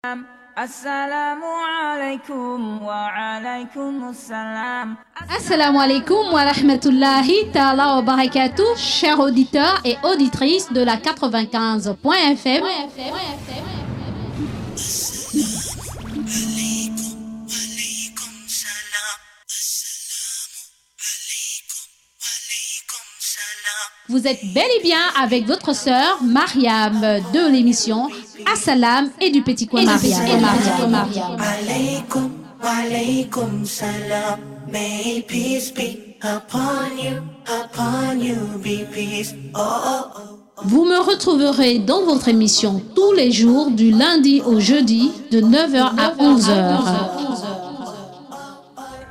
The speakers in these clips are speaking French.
Assalamu alaikum wa alaikum assalam. Assalamu alaikum wa rahmatullahi ta'ala wa barakatuh, chers auditeurs et auditrices de la 95.fm. Vous êtes bel et bien avec votre sœur Mariam de l'émission Assalam et du Petit Coin Mariam. Alaykum wa alaykum salam. May peace be upon you be peace. Oh, oh, oh. Vous me retrouverez dans votre émission tous les jours du lundi au jeudi de 9h à 11h.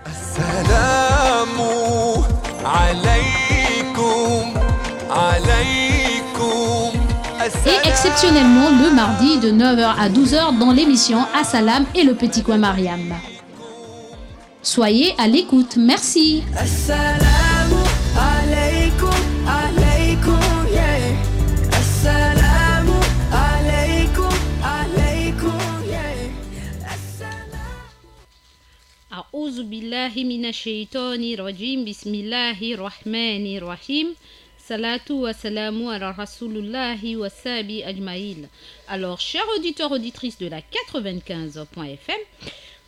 Assalamu alaykum, alaykum. Et exceptionnellement le mardi de 9h à 12h dans l'émission Assalam et le Petit Coin Mariam. Soyez à l'écoute, merci. Assalamu alaykum, alaykum, yeah. Assalamu alaykum, alaykum, yeah. A'udhu billahi minash shaitani rajim. Bismillahir rahmanir rahim. Salatu wa salamu ala rasulullahi wa sabi ajmaïl. Alors, chers auditeurs, auditrices de la 95.fm,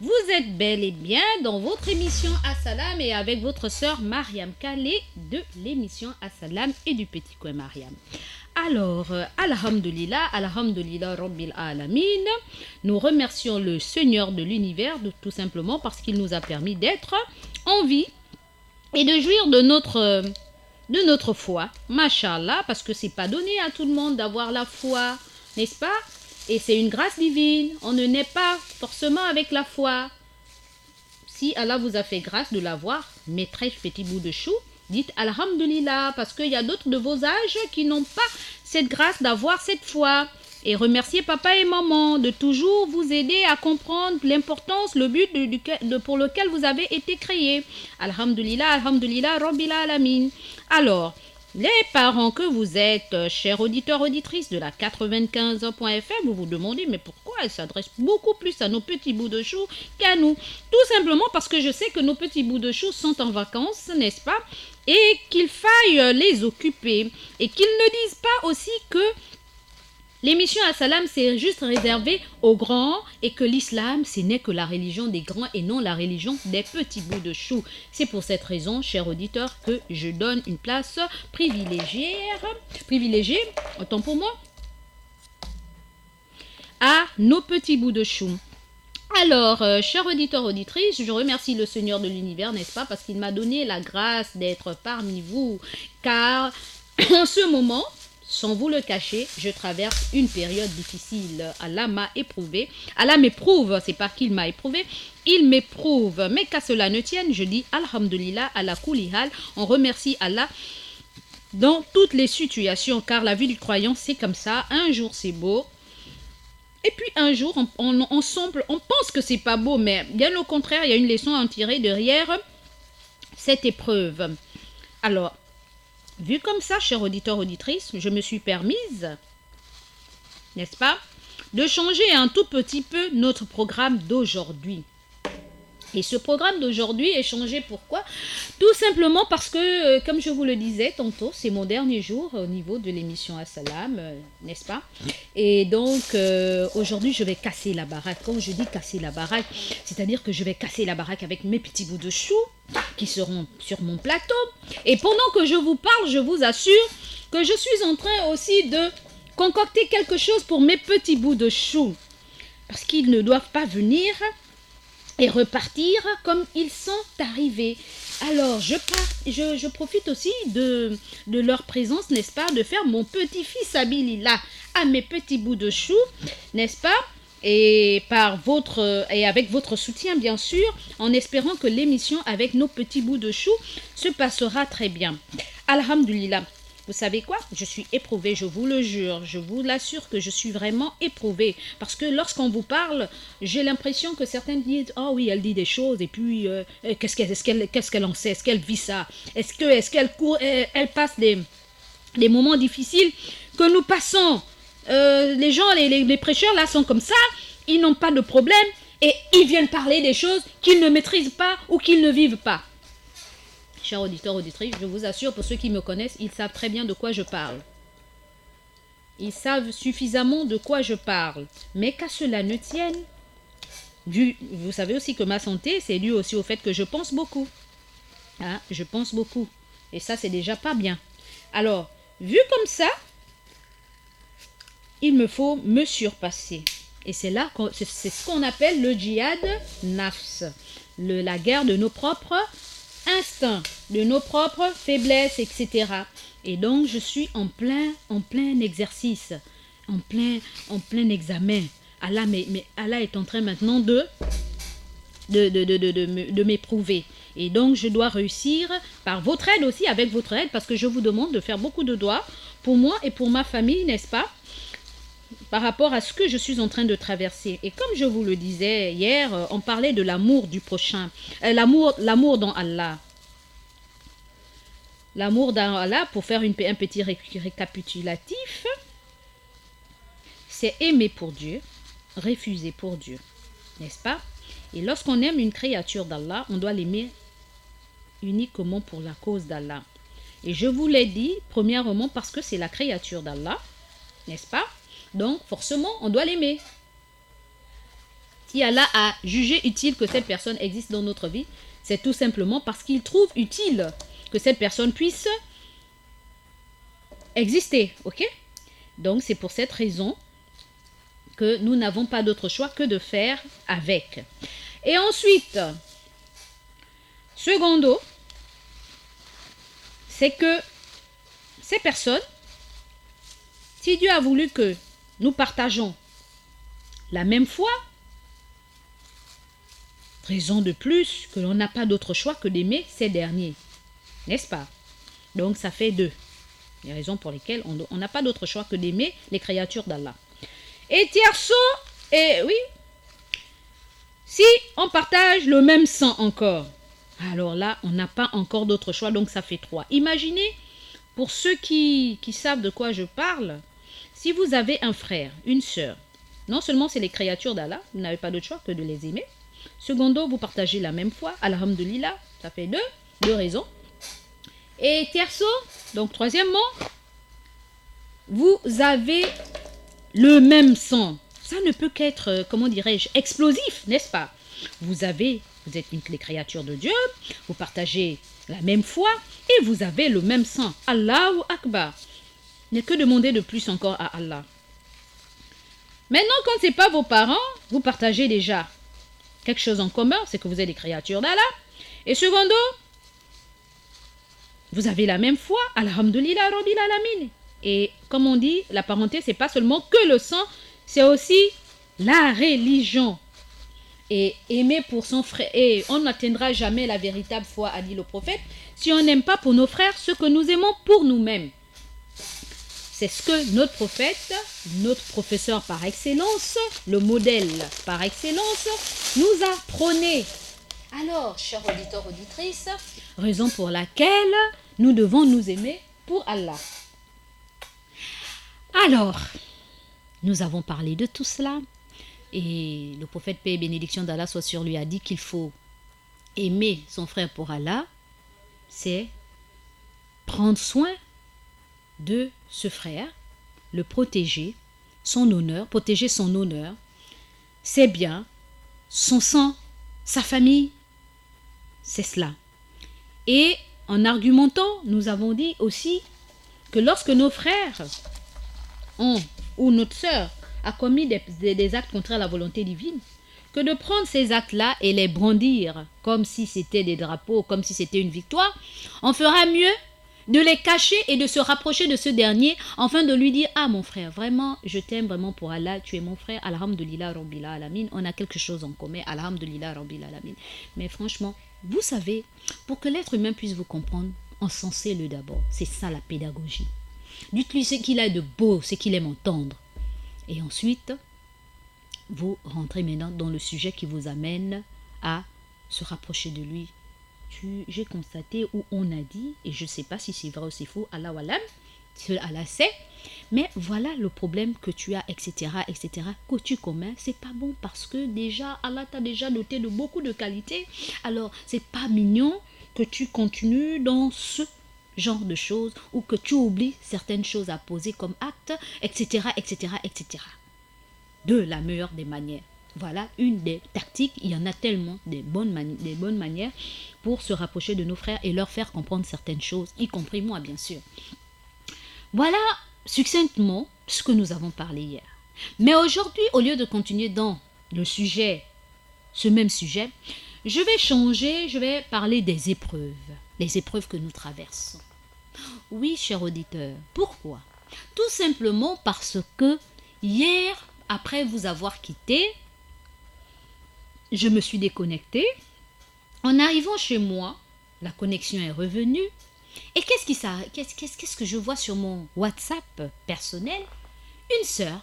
vous êtes bel et bien dans votre émission Assalam et avec votre sœur Mariam Kale de l'émission Assalam et du Petit Coin Mariam. Alors, alhamdulillah, alhamdulillah rabbil alamin, nous remercions le Seigneur de l'univers tout simplement parce qu'il nous a permis d'être en vie et de jouir de notre foi, mashallah, parce que c'est pas donné à tout le monde d'avoir la foi, n'est-ce pas? Et c'est une grâce divine, on ne naît pas forcément avec la foi. Si Allah vous a fait grâce de l'avoir, mes 13 petits bouts de chou, dites alhamdulillah, parce qu'il y a d'autres de vos âges qui n'ont pas cette grâce d'avoir cette foi. Et remerciez papa et maman de toujours vous aider à comprendre l'importance, le but pour lequel vous avez été créé. Alhamdulillah, alhamdulillah, rabbil alamin. Alors, les parents que vous êtes, chers auditeurs, auditrices de la 95.fm, vous vous demandez, mais pourquoi elle s'adresse beaucoup plus à nos petits bouts de chou qu'à nous? Tout simplement parce que je sais que nos petits bouts de chou sont en vacances, n'est-ce pas? Et qu'il faille les occuper. Et qu'ils ne disent pas aussi que l'émission Assalam, c'est juste réservé aux grands et que l'islam, ce n'est que la religion des grands et non la religion des petits bouts de chou. C'est pour cette raison, chers auditeurs, que je donne une place privilégiée, autant pour moi, à nos petits bouts de chou. Alors, chers auditeurs, auditrices, je remercie le Seigneur de l'univers, n'est-ce pas, parce qu'il m'a donné la grâce d'être parmi vous, car en ce moment, sans vous le cacher, je traverse une période difficile. Allah m'a éprouvé. Allah m'éprouve, c'est pas qu'il m'a éprouvé. Il m'éprouve. Mais qu'à cela ne tienne, je dis Alhamdulillah, ala kulli hal. On remercie Allah dans toutes les situations, car la vie du croyant, c'est comme ça. Un jour, c'est beau. Et puis un jour, on pense que c'est pas beau, mais bien au contraire, il y a une leçon à en tirer derrière cette épreuve. Alors, vu comme ça, chers auditeurs, auditrices, je me suis permise, n'est-ce pas, de changer un tout petit peu notre programme d'aujourd'hui. Et ce programme d'aujourd'hui est changé pourquoi? Tout simplement parce que, comme je vous le disais tantôt, c'est mon dernier jour au niveau de l'émission Assalam, n'est-ce pas? Et donc, aujourd'hui, je vais casser la baraque. Quand je dis casser la baraque, c'est-à-dire que je vais casser la baraque avec mes petits bouts de chou qui seront sur mon plateau. Et pendant que je vous parle, je vous assure que je suis en train aussi de concocter quelque chose pour mes petits bouts de chou. Parce qu'ils ne doivent pas venir et repartir comme ils sont arrivés. Alors, je profite aussi de leur présence, n'est-ce pas, de faire mon petit-fils Abilillah à mes petits bouts de chou, n'est-ce pas, et avec votre soutien, bien sûr, en espérant que l'émission avec nos petits bouts de chou se passera très bien. Alhamdulillah. Vous savez quoi? Je suis éprouvée, je vous le jure, je vous l'assure que je suis vraiment éprouvée. Parce que lorsqu'on vous parle, j'ai l'impression que certains disent « Oh oui, elle dit des choses, et puis qu'est-ce qu'elle en sait? Est-ce qu'elle vit ça? Est-ce qu'elle passe des moments difficiles que nous passons ?» Les gens, les prêcheurs là sont comme ça. ils n'ont pas de problème et ils viennent parler des choses qu'ils ne maîtrisent pas ou qu'ils ne vivent pas. Chers auditeurs, auditrices, je vous assure, pour ceux qui me connaissent, ils savent très bien de quoi je parle. Ils savent suffisamment de quoi je parle. Mais qu'à cela ne tienne, vous savez aussi que ma santé, c'est dû aussi au fait que je pense beaucoup. Hein, je pense beaucoup. Et ça, c'est déjà pas bien. Alors, vu comme ça, il me faut me surpasser. Et c'est là, c'est ce qu'on appelle le djihad nafs. La guerre de nos propres instincts, de nos propres faiblesses, etc. Et donc, je suis en plein exercice, en plein examen. Allah, mais Allah est en train maintenant de m'éprouver. Et donc, je dois réussir par votre aide aussi, avec votre aide, parce que je vous demande de faire beaucoup de doigts pour moi et pour ma famille, n'est-ce pas? Par rapport à ce que je suis en train de traverser. Et comme je vous le disais hier, on parlait de l'amour du prochain. L'amour dans Allah. L'amour dans Allah, pour faire un petit récapitulatif, c'est aimer pour Dieu, refuser pour Dieu. N'est-ce pas? Et lorsqu'on aime une créature d'Allah, on doit l'aimer uniquement pour la cause d'Allah. Et je vous l'ai dit, premièrement, parce que c'est la créature d'Allah, n'est-ce pas? Donc, forcément, on doit l'aimer. Si Allah a jugé utile que cette personne existe dans notre vie, c'est tout simplement parce qu'il trouve utile que cette personne puisse exister. Ok? Donc, c'est pour cette raison que nous n'avons pas d'autre choix que de faire avec. Et ensuite, secondo, c'est que ces personnes, si Dieu a voulu que nous partageons la même foi, raison de plus que l'on n'a pas d'autre choix que d'aimer ces derniers. N'est-ce pas? Donc ça fait deux. Les raisons pour lesquelles on n'a pas d'autre choix que d'aimer les créatures d'Allah. Et tierço, et oui, si on partage le même sang encore, alors là, on n'a pas encore d'autre choix, donc ça fait trois. Imaginez, pour ceux qui savent de quoi je parle, si vous avez un frère, une sœur, non seulement c'est les créatures d'Allah, vous n'avez pas d'autre choix que de les aimer. Secondo, vous partagez la même foi, alhamdulillah, ça fait deux raisons. Et tierço, donc troisièmement, vous avez le même sang. Ça ne peut qu'être, comment dirais-je, explosif, n'est-ce pas? Vous êtes les créatures de Dieu, vous partagez la même foi et vous avez le même sang. Allahu Akbar. Il n'est que demander de plus encore à Allah. Maintenant, quand ce n'est pas vos parents, vous partagez déjà quelque chose en commun, c'est que vous êtes des créatures d'Allah. Et secondo, vous avez la même foi, alhamdulillah rabbil alamin. Et comme on dit, la parenté, c'est pas seulement que le sang, c'est aussi la religion. Et aimer pour son frère, et on n'atteindra jamais la véritable foi, a dit le prophète, si on n'aime pas pour nos frères ce que nous aimons pour nous-mêmes. C'est ce que notre prophète, notre professeur par excellence, le modèle par excellence, nous a prôné. Alors, chers auditeurs, auditrices, raison pour laquelle nous devons nous aimer pour Allah. Alors, nous avons parlé de tout cela et le prophète, paix et bénédiction d'Allah soit sur lui, a dit qu'il faut aimer son frère pour Allah, c'est prendre soin de ce frère, le protéger, son honneur, protéger son honneur, ses biens, son sang, sa famille, c'est cela. Et en argumentant, nous avons dit aussi que lorsque nos frères ou notre sœur a commis des actes contraires à la volonté divine, que de prendre ces actes-là et les brandir comme si c'était des drapeaux, comme si c'était une victoire, on fera mieux de les cacher et de se rapprocher de ce dernier, afin de lui dire « Ah mon frère, vraiment, je t'aime vraiment pour Allah, tu es mon frère, alhamdulillah rabbil alamin, on a quelque chose en commun, alhamdulillah rabbil alamin. » Mais franchement, vous savez, pour que l'être humain puisse vous comprendre, encensez-le d'abord, c'est ça la pédagogie. Dites-lui ce qu'il a de beau, ce qu'il aime entendre. Et ensuite, vous rentrez maintenant dans le sujet qui vous amène à se rapprocher de lui. J'ai constaté ou on a dit, et je ne sais pas si c'est vrai ou c'est faux, Allah Walam, cela c'est. Mais voilà le problème que tu as, etc., etc., que tu commets, c'est pas bon parce que déjà, Allah t'a déjà doté de beaucoup de qualités. Alors, c'est pas mignon que tu continues dans ce genre de choses ou que tu oublies certaines choses à poser comme acte, etc., etc., etc. De la meilleure des manières. Voilà une des tactiques, il y en a tellement des bonnes manières pour se rapprocher de nos frères et leur faire comprendre certaines choses, y compris moi, bien sûr. Voilà succinctement ce que nous avons parlé hier. Mais aujourd'hui, au lieu de continuer dans le sujet, ce même sujet, je vais changer, je vais parler des épreuves, les épreuves que nous traversons. Oui, chers auditeurs, pourquoi? Tout simplement parce que hier, après vous avoir quitté, je me suis déconnectée. En arrivant chez moi, la connexion est revenue. Et qu'est-ce que je vois sur mon WhatsApp personnel? Une sœur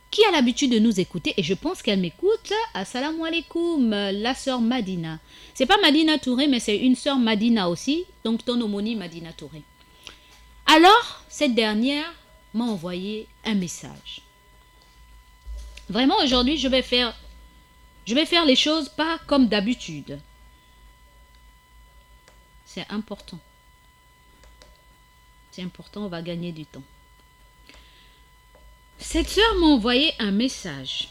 qui a l'habitude de nous écouter et je pense qu'elle m'écoute. Assalamu alaikum, la sœur Madina. C'est pas Madina Touré, mais c'est une sœur Madina aussi, donc ton homonyme Madina Touré. Alors, cette dernière m'a envoyé un message. Vraiment, aujourd'hui, je vais faire les choses pas comme d'habitude. C'est important. C'est important, on va gagner du temps. Cette sœur m'a envoyé un message.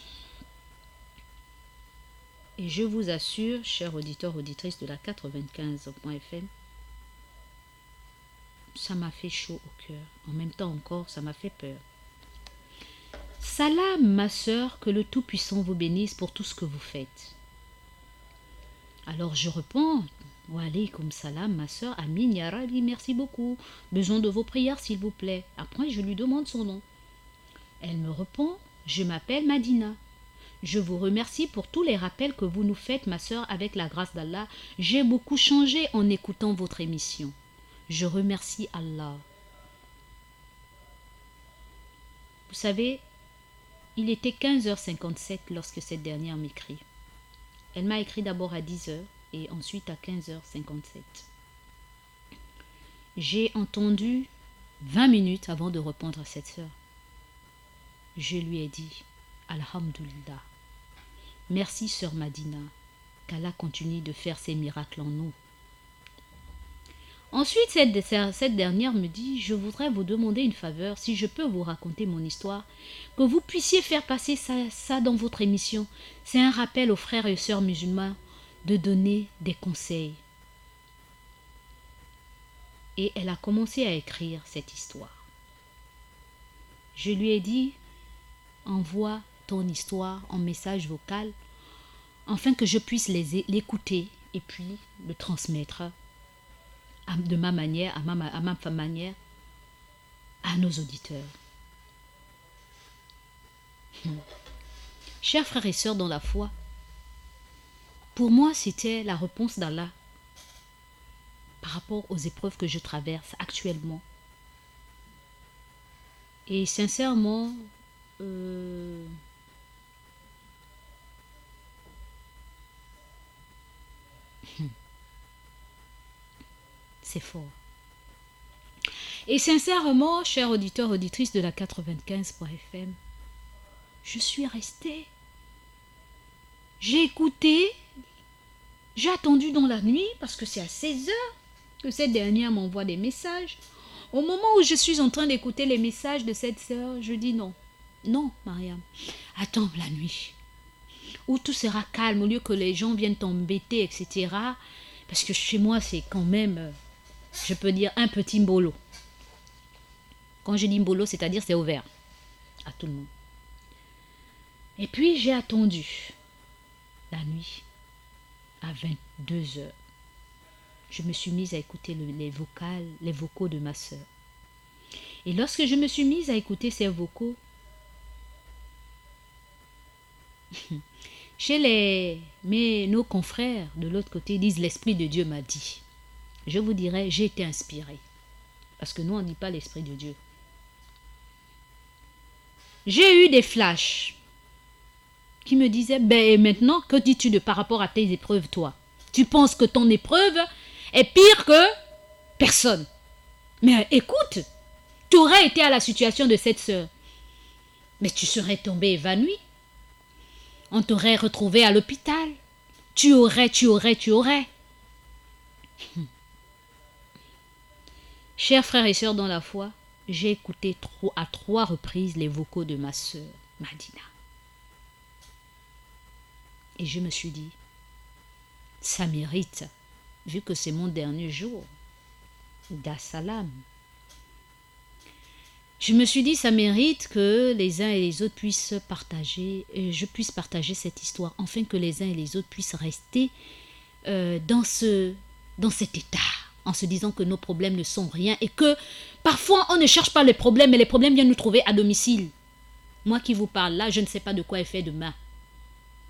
Et je vous assure, chers auditeurs, auditrices de la 95.fm, ça m'a fait chaud au cœur. En même temps encore, ça m'a fait peur. Salam, ma sœur, que le Tout-Puissant vous bénisse pour tout ce que vous faites. Alors je réponds, wa alaykoum salam, ma sœur, Amin ya Rabbi, merci beaucoup. Besoin de vos prières, s'il vous plaît. Après, je lui demande son nom. Elle me répond, je m'appelle Madina. Je vous remercie pour tous les rappels que vous nous faites, ma sœur, avec la grâce d'Allah. J'ai beaucoup changé en écoutant votre émission. Je remercie Allah. Vous savez, il était 15h57 lorsque cette dernière m'écrit. Elle m'a écrit d'abord à 10h et ensuite à 15h57. J'ai entendu 20 minutes avant de répondre à cette sœur. Je lui ai dit, Alhamdulillah, merci sœur Madina, qu'Allah continue de faire ses miracles en nous. Ensuite, cette dernière me dit, je voudrais vous demander une faveur, si je peux vous raconter mon histoire, que vous puissiez faire passer ça dans votre émission. C'est un rappel aux frères et sœurs musulmans de donner des conseils. Et elle a commencé à écrire cette histoire. Je lui ai dit, envoie ton histoire en message vocal, afin que je puisse l'écouter et puis le transmettre de ma manière, à ma manière, à nos auditeurs. Chers frères et sœurs dans la foi, pour moi c'était la réponse d'Allah par rapport aux épreuves que je traverse actuellement. Et sincèrement, c'est fort. Et sincèrement, chers auditeurs, auditrices de la 95.fm, je suis restée. J'ai écouté, j'ai attendu dans la nuit, parce que c'est à 16h que cette dernière m'envoie des messages. Au moment où je suis en train d'écouter les messages de cette sœur, je dis non. Non, Mariam, attends la nuit, où tout sera calme, au lieu que les gens viennent t'embêter, etc. Parce que chez moi, c'est quand même, je peux dire, un petit mbolo. Quand je dis mbolo, c'est-à-dire c'est ouvert à tout le monde. Et puis, j'ai attendu la nuit à 22h. Je me suis mise à écouter les vocaux de ma sœur. Et lorsque je me suis mise à écouter ces vocaux, chez nos confrères de l'autre côté disent l'Esprit de Dieu m'a dit. Je vous dirais, j'ai été inspirée. Parce que nous, on ne dit pas l'Esprit de Dieu. J'ai eu des flashs qui me disaient, ben maintenant, que dis-tu par rapport à tes épreuves, toi? Tu penses que ton épreuve est pire que personne. Mais écoute, Tu aurais été à la situation de cette sœur. Mais tu serais tombé évanoui. On t'aurait retrouvé à l'hôpital. Tu aurais. Chers frères et sœurs dans la foi, j'ai écouté à 3 reprises les vocaux de ma sœur, Madina. Et je me suis dit, ça mérite, vu que c'est mon dernier jour, d'assalam. Je me suis dit, ça mérite que les uns et les autres puissent partager, je puisse partager cette histoire, afin que les uns et les autres puissent rester dans cet état, en se disant que nos problèmes ne sont rien et que parfois on ne cherche pas les problèmes, mais les problèmes viennent nous trouver à domicile. Moi qui vous parle là, je ne sais pas de quoi est fait demain,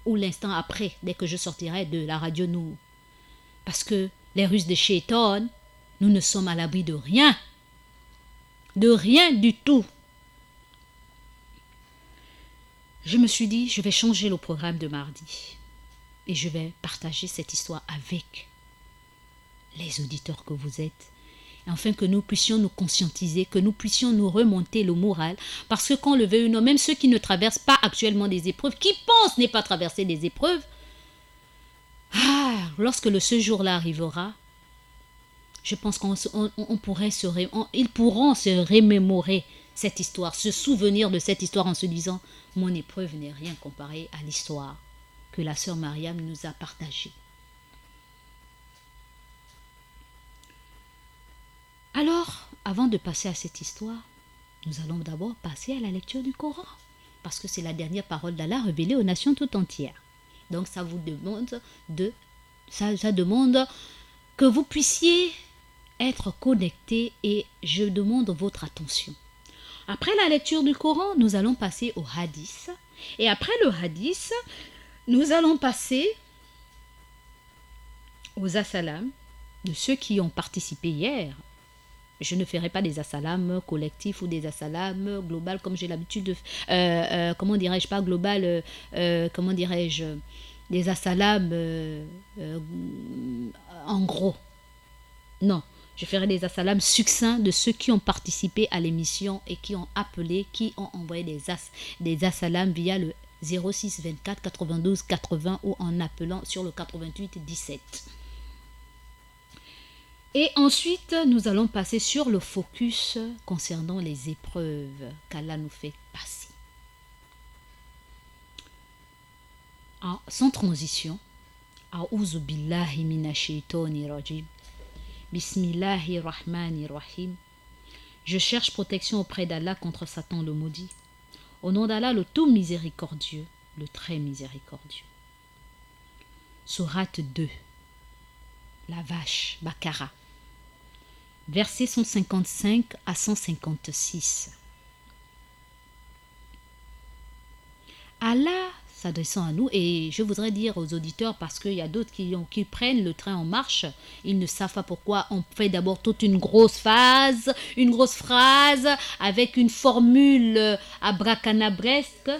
ou l'instant après, dès que je sortirai de la radio nous. Parce que les ruses de Shaitan, nous ne sommes à l'abri de rien. De rien du tout. Je me suis dit, je vais changer le programme de mardi. Et je vais partager cette histoire avec les auditeurs que vous êtes. Afin que nous puissions nous conscientiser, que nous puissions nous remonter le moral. Parce que qu'on le veuille ou non, même ceux qui ne traversent pas actuellement des épreuves, qui pensent n'est pas traverser des épreuves, lorsque ce jour-là arrivera, je pense ils pourront se remémorer cette histoire, se souvenir de cette histoire en se disant « Mon épreuve n'est rien comparé à l'histoire que la sœur Mariam nous a partagée. » Alors, avant de passer à cette histoire, nous allons d'abord passer à la lecture du Coran, parce que c'est la dernière parole d'Allah révélée aux nations tout entières. Donc ça vous demande ça demande que vous puissiez être connectés et je demande votre attention. Après la lecture du Coran, nous allons passer au hadith. Et après le hadith, nous allons passer aux assalams de ceux qui ont participé hier. Je ne ferai pas des assalams collectifs ou des assalams global comme j'ai l'habitude de... des assalams en gros. Non, je ferai des assalams succincts de ceux qui ont participé à l'émission et qui ont appelé, qui ont envoyé des assalams via le 06 24 92 80 ou en appelant sur le 88 17. Et ensuite, nous allons passer sur le focus concernant les épreuves qu'Allah nous fait passer. Sans transition, A'udhu billahi minash shaitani rajim. Bismillahirrahmanirrahim. Je cherche protection auprès d'Allah contre Satan le maudit. Au nom d'Allah, le tout miséricordieux, le très miséricordieux. Sourate 2. La vache, Bakara. Versets 155 à 156. Allah s'adressant à nous, et je voudrais dire aux auditeurs, parce qu'il y a d'autres qui prennent le train en marche, ils ne savent pas pourquoi on fait d'abord toute une grosse phrase avec une formule abracadabresque,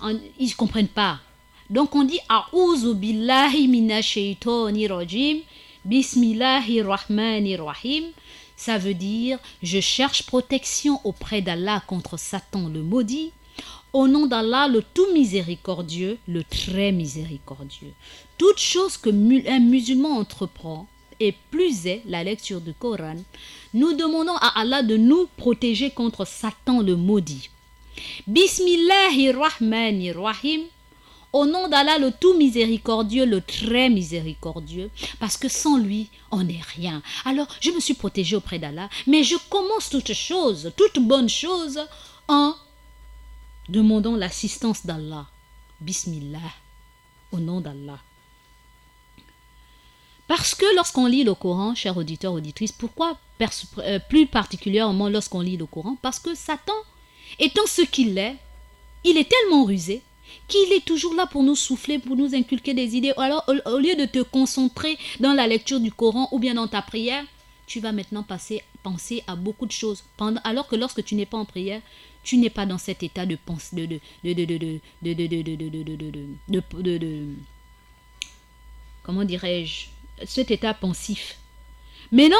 ils ne comprennent pas. Donc on dit A'udhu billahi minash shaitani rajim, Bismillahirrahmanirrahim. Ça veut dire je cherche protection auprès d'Allah contre Satan le maudit. Au nom d'Allah, le tout miséricordieux, le très miséricordieux. Toute chose que un musulman entreprend, et plus est la lecture du Coran, nous demandons à Allah de nous protéger contre Satan le maudit. Bismillahirrahmanirrahim. Au nom d'Allah, le tout miséricordieux, le très miséricordieux, parce que sans lui, on n'est rien. Alors, je me suis protégée auprès d'Allah, mais je commence toute bonne chose, en demandons l'assistance d'Allah. Bismillah, au nom d'Allah. Parce que lorsqu'on lit le Coran, chers auditeurs, auditrices, pourquoi plus particulièrement lorsqu'on lit le Coran? Parce que Satan, étant ce qu'il est, il est tellement rusé qu'il est toujours là pour nous souffler, pour nous inculquer des idées. Alors, au lieu de te concentrer dans la lecture du Coran ou bien dans ta prière, tu vas maintenant penser à beaucoup de choses. Alors que lorsque tu n'es pas en prière, tu n'es pas dans cet état de pensée, comment dirais-je, cet état pensif. Maintenant,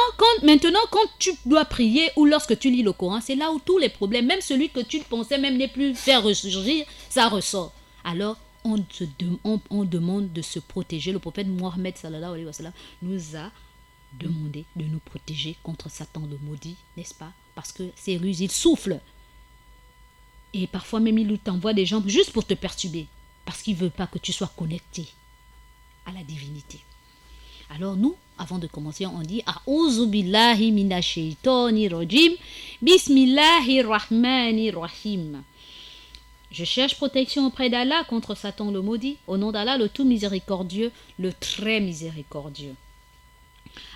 quand tu dois prier ou lorsque tu lis le Coran, c'est là où tous les problèmes, même celui que tu pensais même n'est plus faire ressurgir, ça ressort. Alors, on demande de se protéger. Le prophète Mohammed sallallahu alayhi wa sallam nous a demandé de nous protéger contre Satan le maudit, n'est-ce pas? Parce que ses ruses, il souffle. Et parfois même, il t'envoie des gens juste pour te perturber. Parce qu'il ne veut pas que tu sois connecté à la divinité. Alors nous, avant de commencer, on dit A'udhu billahi minash shaitani rajim, Bismillahir rahmanir rahim. Je cherche protection auprès d'Allah contre Satan le maudit, au nom d'Allah le tout miséricordieux, le très miséricordieux.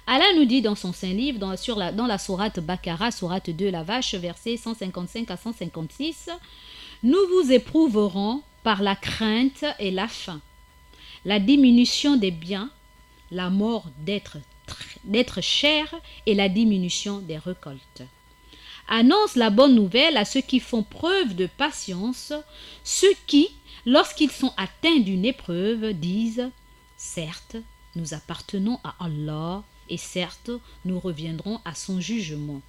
Allah nous dit dans son saint livre, dans la sourate Baqara, sourate 2, la vache, versets 155 à 156, nous vous éprouverons par la crainte et la faim, la diminution des biens, la mort d'être cher et la diminution des récoltes. Annonce la bonne nouvelle à ceux qui font preuve de patience, ceux qui, lorsqu'ils sont atteints d'une épreuve, disent « Certes, nous appartenons à Allah et certes, nous reviendrons à son jugement. »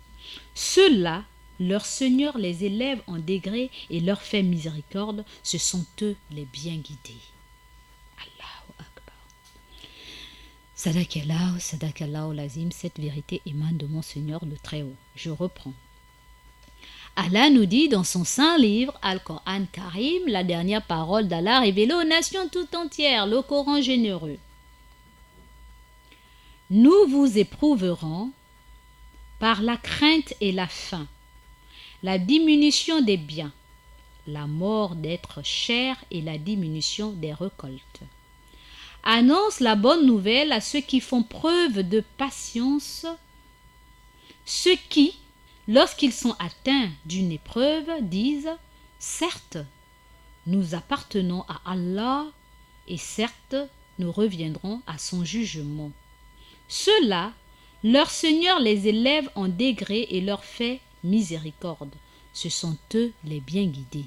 Ceux-là, leur Seigneur les élève en degré et leur fait miséricorde, ce sont eux les bien guidés. Allahu Akbar. Sadakallahu lazim, cette vérité émane de mon Seigneur le Très-Haut. Je reprends. Allah nous dit dans son saint livre, Al-Qur'an Karim, la dernière parole d'Allah révélée aux nations tout entières, le Coran généreux. Nous vous éprouverons par la crainte et la faim, la diminution des biens, la mort d'être cher et la diminution des récoltes. Annonce la bonne nouvelle à ceux qui font preuve de patience, ceux qui, lorsqu'ils sont atteints d'une épreuve, disent « Certes, nous appartenons à Allah et certes, nous reviendrons à son jugement. » Ceux-là, leur Seigneur les élève en degré et leur fait miséricorde. Ce sont eux les bien guidés.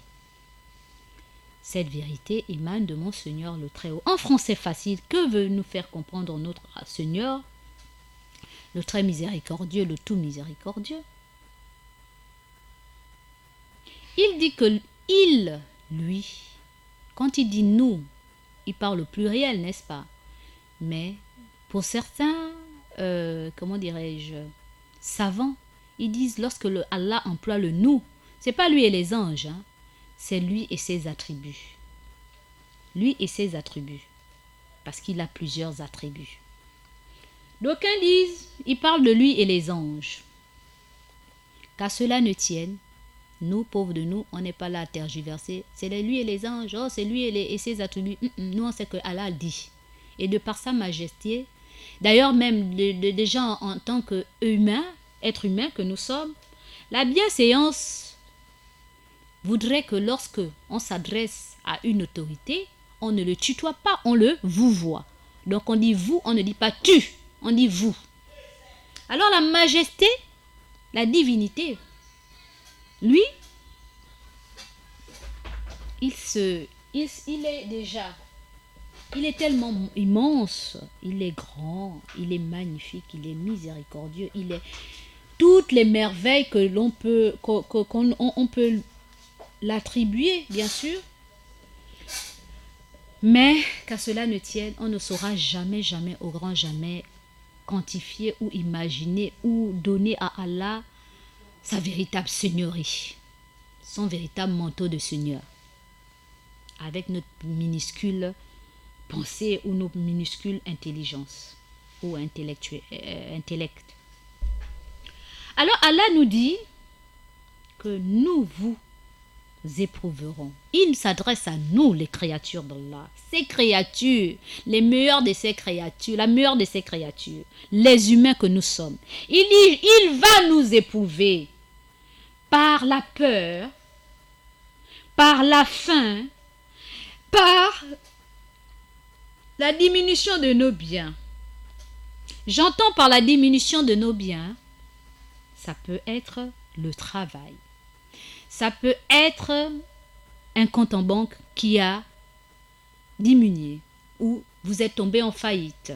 Cette vérité émane de mon Seigneur le Très-Haut. En français facile, que veut nous faire comprendre notre Seigneur, le très miséricordieux, le tout miséricordieux? Il dit que il, lui, quand il dit nous, il parle au pluriel, n'est-ce pas? Mais pour certains, savants, ils disent lorsque Allah emploie le nous, c'est pas lui et les anges, hein, c'est lui et ses attributs. Lui et ses attributs. Parce qu'il a plusieurs attributs. D'aucuns disent, il parle de lui et les anges. Qu'à cela ne tienne, nous, pauvres de nous, on n'est pas là à tergiverser. C'est lui et les anges, oh, c'est lui et ses attributs. Nous, on sait que Allah dit. Et de par sa majesté, d'ailleurs même déjà en tant qu'humain, être humain que nous sommes, la bienséance voudrait que lorsque on s'adresse à une autorité, on ne le tutoie pas, on le vouvoie. Donc on dit vous, on ne dit pas tu, on dit vous. Alors la majesté, la divinité, lui, il est tellement immense, il est grand, il est magnifique, il est miséricordieux, il est toutes les merveilles que l'on peut, on peut l'attribuer, bien sûr. Mais qu'à cela ne tienne, on ne saura jamais, jamais, au grand jamais, quantifier ou imaginer ou donner à Allah sa véritable seigneurie, son véritable manteau de seigneur, avec notre minuscule pensée ou nos minuscules intelligence ou intellect. Alors Allah nous dit que nous vous éprouverons. Il s'adresse à nous, les créatures d'Allah, ces créatures, les meilleures de ces créatures, la meilleure de ces créatures, les humains que nous sommes. Il dit, il va nous éprouver par la peur, par la faim, par la diminution de nos biens. J'entends par la diminution de nos biens, ça peut être le travail. Ça peut être un compte en banque qui a diminué ou vous êtes tombé en faillite.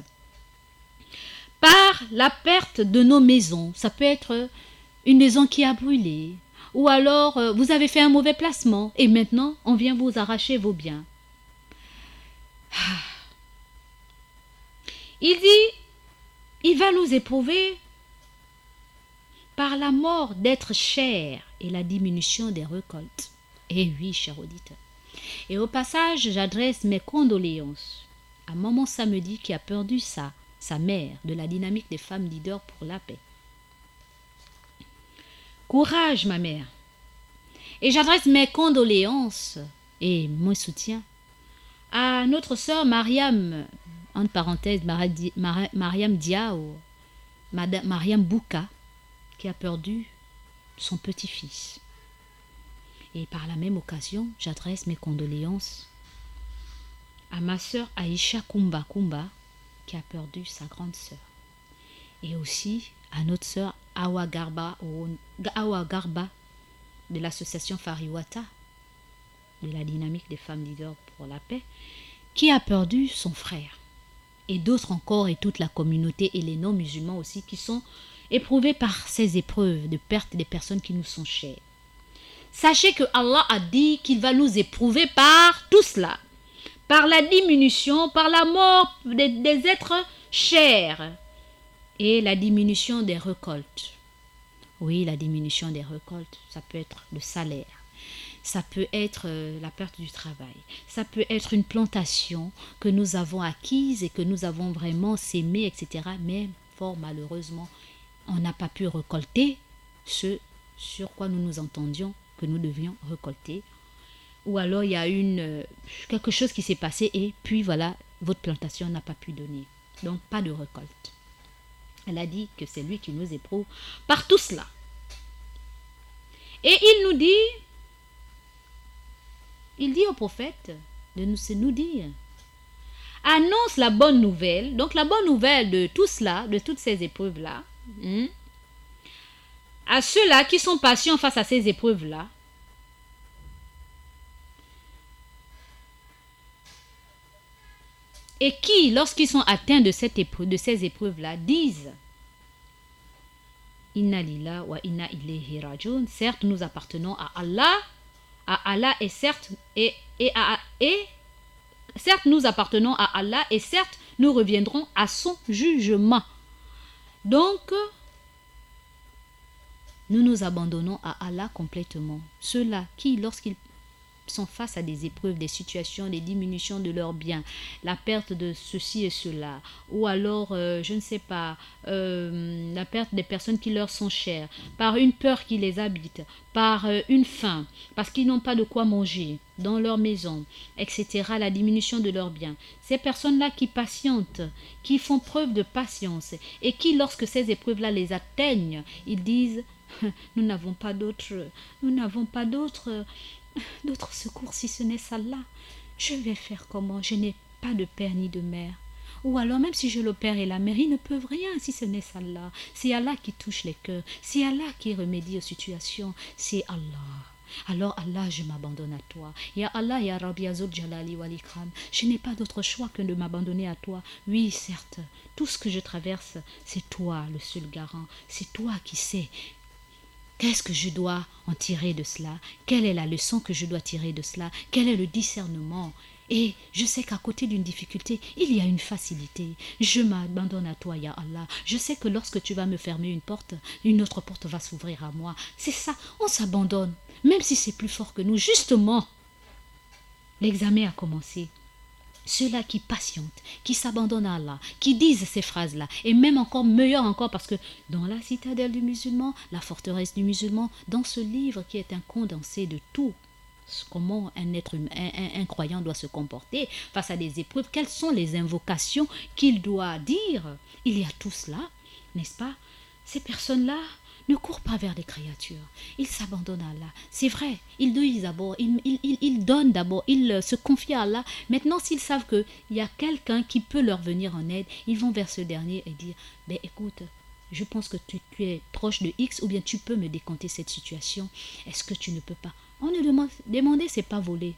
par la perte de nos maisons. Ça peut être une maison qui a brûlé, ou alors vous avez fait un mauvais placement et maintenant on vient vous arracher vos biens. Il dit, il va nous éprouver par la mort d'être cher et la diminution des récoltes. Eh oui, cher auditeur. Et au passage, j'adresse mes condoléances à maman Samedi qui a perdu sa mère de la dynamique des femmes leaders pour la paix. Courage, ma mère. Et j'adresse mes condoléances et mon soutien à notre sœur Mariam, entre parenthèses, Mariam Diao, Mariam Bouka, qui a perdu son petit-fils. Et par la même occasion, j'adresse mes condoléances à ma sœur Aïcha Kumba, qui a perdu sa grande sœur. Et aussi à notre sœur Awa Garba de l'association Fariwata, de la dynamique des femmes leaders pour la paix, qui a perdu son frère. Et d'autres encore, et toute la communauté et les non-musulmans aussi, qui sont éprouvés par ces épreuves de perte des personnes qui nous sont chères. Sachez que Allah a dit qu'il va nous éprouver par tout cela, par la diminution, par la mort des êtres chers et la diminution des récoltes. Oui, la diminution des récoltes, ça peut être le salaire, ça peut être la perte du travail, ça peut être une plantation que nous avons acquise et que nous avons vraiment sémée, etc. Mais fort malheureusement, on n'a pas pu récolter ce sur quoi nous nous entendions que nous devions récolter. Ou alors il y a quelque chose qui s'est passé et puis voilà, votre plantation n'a pas pu donner. Donc pas de récolte. Elle a dit que c'est lui qui nous éprouve par tout cela. Et il dit au prophète de nous dire, annonce la bonne nouvelle, donc la bonne nouvelle de tout cela, de toutes ces épreuves-là, à ceux-là qui sont patients face à ces épreuves-là, et qui, lorsqu'ils sont atteints de ces épreuves-là, disent Inna lillahi wa inna ilayhi rajiun. Certes, nous appartenons à Allah et certes nous appartenons à Allah et certes nous reviendrons à son jugement. Donc, nous nous abandonnons à Allah complètement. Ceux-là qui, lorsqu'ils sont face à des épreuves, des situations, des diminutions de leurs biens, la perte de ceci et cela, ou alors, je ne sais pas, la perte des personnes qui leur sont chères, par une peur qui les habite, par une faim, parce qu'ils n'ont pas de quoi manger dans leur maison, etc., la diminution de leurs biens. Ces personnes-là qui patientent, qui font preuve de patience, et qui, lorsque ces épreuves-là les atteignent, ils disent, nous n'avons pas d'autre secours si ce n'est celle-là. Je vais faire comment? Je n'ai pas de père ni de mère. Ou alors même si j'ai le père et la mère, ils ne peuvent rien si ce n'est celle-là. C'est Allah qui touche les cœurs. C'est Allah qui remédie aux situations. C'est Allah. Alors Allah, je m'abandonne à toi. Ya Allah, ya Rabbi Azul Jalali wal Ikram. Je n'ai pas d'autre choix que de m'abandonner à toi. Oui, certes, tout ce que je traverse, c'est toi le seul garant. C'est toi qui sais. Qu'est-ce que je dois en tirer de cela? Quelle est la leçon que je dois tirer de cela? Quel est le discernement? Et je sais qu'à côté d'une difficulté, il y a une facilité. Je m'abandonne à toi, ya Allah. Je sais que lorsque tu vas me fermer une porte, une autre porte va s'ouvrir à moi. C'est ça, on s'abandonne, même si c'est plus fort que nous. Justement, l'examen a commencé. Ceux-là qui patientent, qui s'abandonnent à Allah, qui disent ces phrases-là, et même encore meilleur encore, parce que dans la citadelle du musulman, la forteresse du musulman, dans ce livre qui est un condensé de tout, comment un croyant doit se comporter face à des épreuves, quelles sont les invocations qu'il doit dire, il y a tout cela, n'est-ce pas? Ces personnes-là ne courent pas vers les créatures. Ils s'abandonnent à Allah. C'est vrai, ils disent d'abord, ils donnent d'abord, ils se confient à Allah. Maintenant, s'ils savent qu'il y a quelqu'un qui peut leur venir en aide, ils vont vers ce dernier et dire, ben écoute, je pense que tu es proche de X ou bien tu peux me décompter cette situation. Est-ce que tu ne peux pas? On ne demande, demander, c'est pas voler.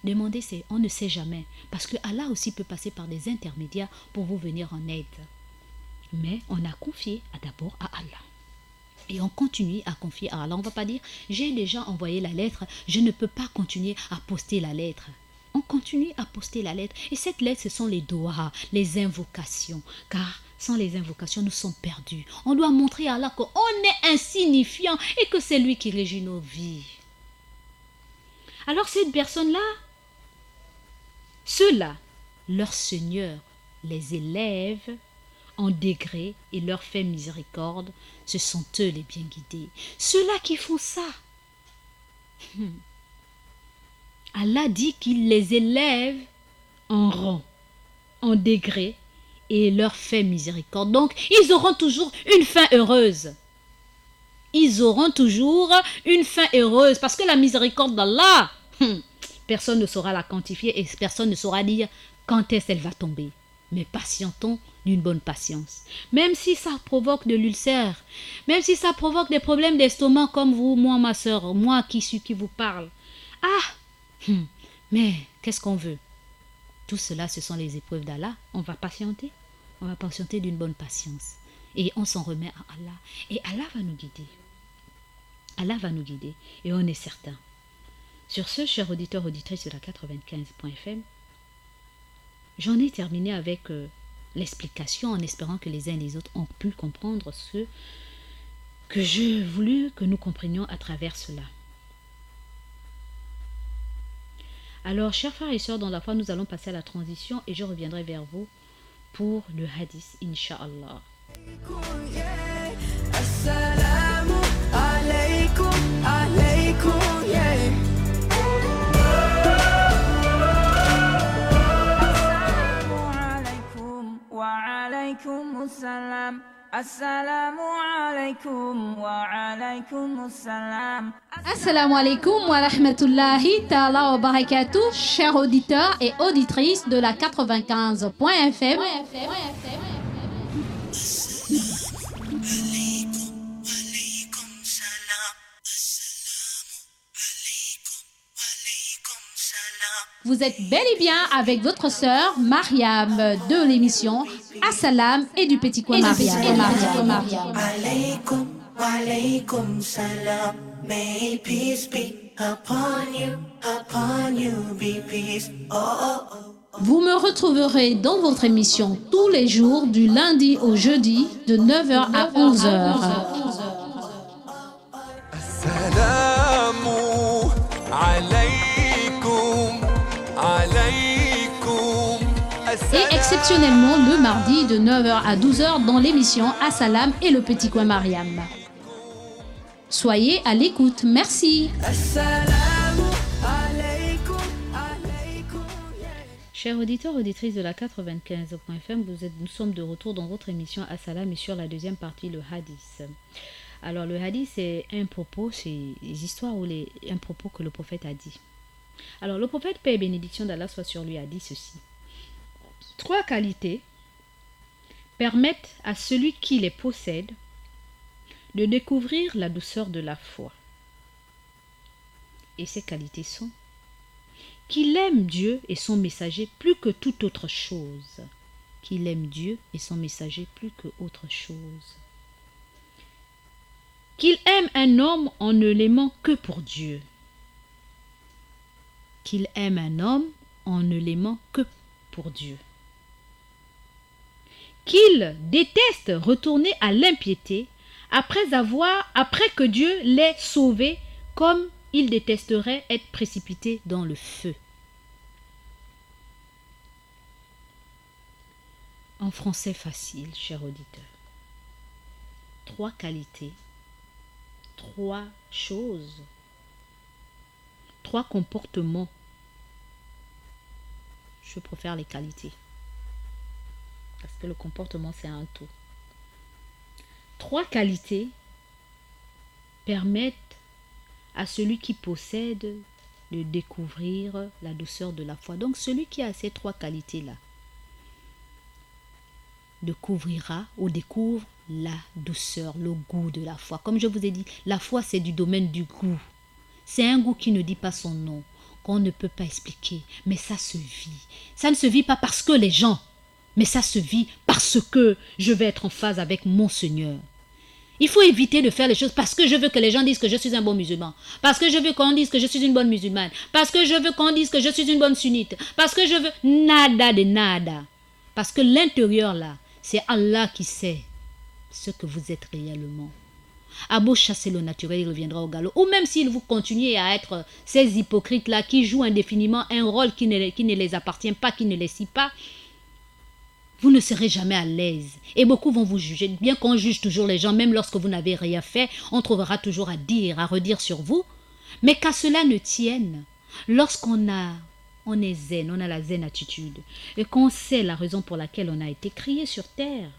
Demander, c'est on ne sait jamais. Parce que Allah aussi peut passer par des intermédiaires pour vous venir en aide. Mais on a confié d'abord à Allah. Et on continue à confier à Allah. On ne va pas dire, j'ai déjà envoyé la lettre, je ne peux pas continuer à poster la lettre. On continue à poster la lettre. Et cette lettre, ce sont les doigts, les invocations. Car sans les invocations, nous sommes perdus. On doit montrer à Allah qu'on est insignifiant et que c'est lui qui régit nos vies. Alors cette personne-là, ceux-là, leur Seigneur les élève en degré et leur fait miséricorde, ce sont eux les bien guidés. Ceux-là qui font ça, Allah dit qu'il les élève en rang, en degré et leur fait miséricorde. Donc, ils auront toujours une fin heureuse. Ils auront toujours une fin heureuse parce que la miséricorde d'Allah, personne ne saura la quantifier et personne ne saura dire quand est-ce qu'elle va tomber. Mais patientons d'une bonne patience. Même si ça provoque de l'ulcère, même si ça provoque des problèmes d'estomac comme vous, moi, ma soeur, moi qui vous parle. Mais qu'est-ce qu'on veut? Tout cela, ce sont les épreuves d'Allah. On va patienter. On va patienter d'une bonne patience. Et on s'en remet à Allah. Et Allah va nous guider. Allah va nous guider. Et on est certain. Sur ce, chers auditeurs, auditrices de la 95.fm, j'en ai terminé avec l'explication en espérant que les uns et les autres ont pu comprendre ce que j'ai voulu que nous comprenions à travers cela. Alors, chers frères et sœurs dans la foi, nous allons passer à la transition et je reviendrai vers vous pour le hadith, Inch'Allah. Assalamu alaikum, alaikum, yeah. Assalamu alaikum wa alaykum assalam. Assalamu alaikum wa rahmatullahi ta'ala wa barakatuh, chers auditeurs et auditrices de la 95.fm. Vous êtes bel et bien avec votre sœur Mariam de l'émission Assalam et du petit coin Mariam. Alaikum, alaikum salam. May peace be upon you, be peace. Oh, oh, oh. Vous me retrouverez dans votre émission tous les jours du lundi au jeudi de 9h à 11h. Assalamu alaikum, alaikum. Et exceptionnellement le mardi de 9h à 12h dans l'émission Assalam et le petit coin Mariam. Soyez à l'écoute, merci. Assalamu alaikum, alaikum, yeah. Chers auditeurs, auditrices de la 95.fm, nous sommes de retour dans votre émission Assalam et sur la deuxième partie, le hadith. Alors le hadith, c'est un propos, c'est les histoires ou un propos que le prophète a dit. Alors le prophète, paix et bénédiction d'Allah soit sur lui, a dit ceci. 3 qualités permettent à celui qui les possède de découvrir la douceur de la foi. Et ces qualités sont qu'il aime Dieu et son messager plus que toute autre chose. Qu'il aime Dieu et son messager plus que autre chose. Qu'il aime un homme en ne l'aimant que pour Dieu. Qu'il aime un homme en ne l'aimant que pour Dieu. Qu'il déteste retourner à l'impiété après que Dieu l'ait sauvé, comme il détesterait être précipité dans le feu. En français facile, chers auditeurs. 3 qualités, 3 choses, 3 comportements. Je préfère les qualités. Parce que le comportement, c'est un tout. 3 qualités permettent à celui qui possède de découvrir la douceur de la foi. Donc, celui qui a ces 3 qualités-là découvrira ou découvre la douceur, le goût de la foi. Comme je vous ai dit, la foi, c'est du domaine du goût. C'est un goût qui ne dit pas son nom, qu'on ne peut pas expliquer, mais ça se vit. Ça ne se vit pas parce que les gens, mais ça se vit parce parce que je vais être en phase avec mon Seigneur. Il faut éviter de faire les choses parce que je veux que les gens disent que je suis un bon musulman. Parce que je veux qu'on dise que je suis une bonne musulmane. Parce que je veux qu'on dise que je suis une bonne sunnite. Parce que je veux nada de nada. Parce que l'intérieur là, c'est Allah qui sait ce que vous êtes réellement. À beau chasser le naturel, il reviendra au galop. Ou même s'il vous continuez à être ces hypocrites là qui jouent indéfiniment un rôle qui ne les appartient pas, qui ne les scie pas, vous ne serez jamais à l'aise. Et beaucoup vont vous juger. Bien qu'on juge toujours les gens, même lorsque vous n'avez rien fait, on trouvera toujours à dire, à redire sur vous. Mais qu'à cela ne tienne, lorsqu'on est zen, on a la zen attitude, et qu'on sait la raison pour laquelle on a été créé sur terre,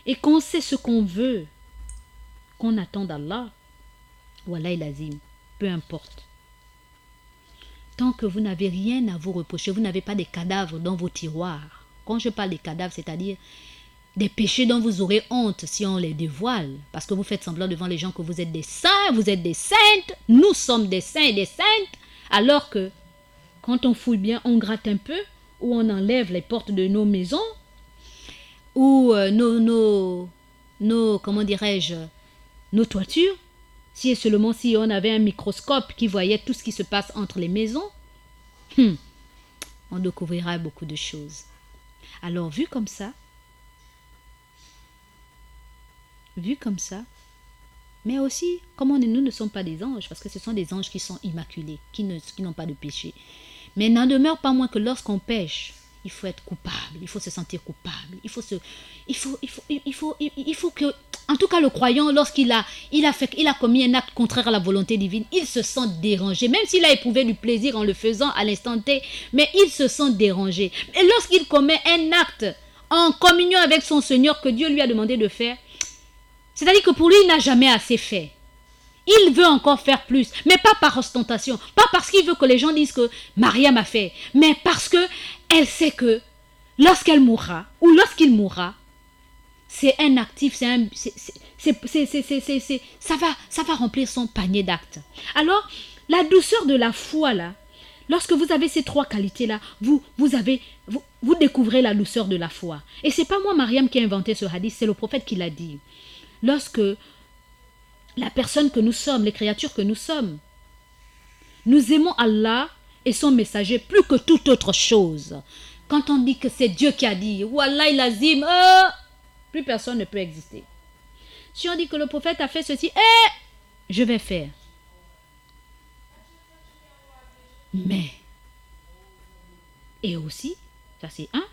et qu'on sait ce qu'on veut, qu'on attend d'Allah, Wallah il azim, peu importe. Tant que vous n'avez rien à vous reprocher, vous n'avez pas des cadavres dans vos tiroirs. Quand je parle des cadavres, c'est-à-dire des péchés dont vous aurez honte si on les dévoile. Parce que vous faites semblant devant les gens que vous êtes des saints, vous êtes des saintes. Nous sommes des saints et des saintes. Alors que quand on fouille bien, on gratte un peu, ou on enlève les portes de nos maisons, ou comment dirais-je, nos toitures. Si et seulement si on avait un microscope qui voyait tout ce qui se passe entre les maisons, on découvrira beaucoup de choses. Alors, vu comme ça, mais aussi, comme nous ne sommes pas des anges, parce que ce sont des anges qui sont immaculés, qui n'ont pas de péché. Mais n'en demeure pas moins que lorsqu'on pêche, il faut être coupable, il faut se sentir coupable, il faut que, en tout cas le croyant, lorsqu'il a commis un acte contraire à la volonté divine, il se sent dérangé, même s'il a éprouvé du plaisir en le faisant à l'instant T, mais il se sent dérangé. Et lorsqu'il commet un acte en communion avec son Seigneur que Dieu lui a demandé de faire, c'est-à-dire que pour lui, il n'a jamais assez fait. Il veut encore faire plus, mais pas par ostentation, pas parce qu'il veut que les gens disent que Mariam a fait, mais parce que elle sait que lorsqu'elle mourra, ou lorsqu'il mourra, c'est un actif, ça va remplir son panier d'actes. Alors, la douceur de la foi là, lorsque vous avez ces trois qualités là, vous découvrez la douceur de la foi. Et c'est pas moi Mariam qui a inventé ce hadith, c'est le prophète qui l'a dit. Lorsque la personne que nous sommes, les créatures que nous sommes, nous aimons Allah et son messager plus que toute autre chose. Quand on dit que c'est Dieu qui a dit, Wallah il azim, plus personne ne peut exister. Si on dit que le prophète a fait ceci, je vais faire. Mais, et aussi, ça c'est un.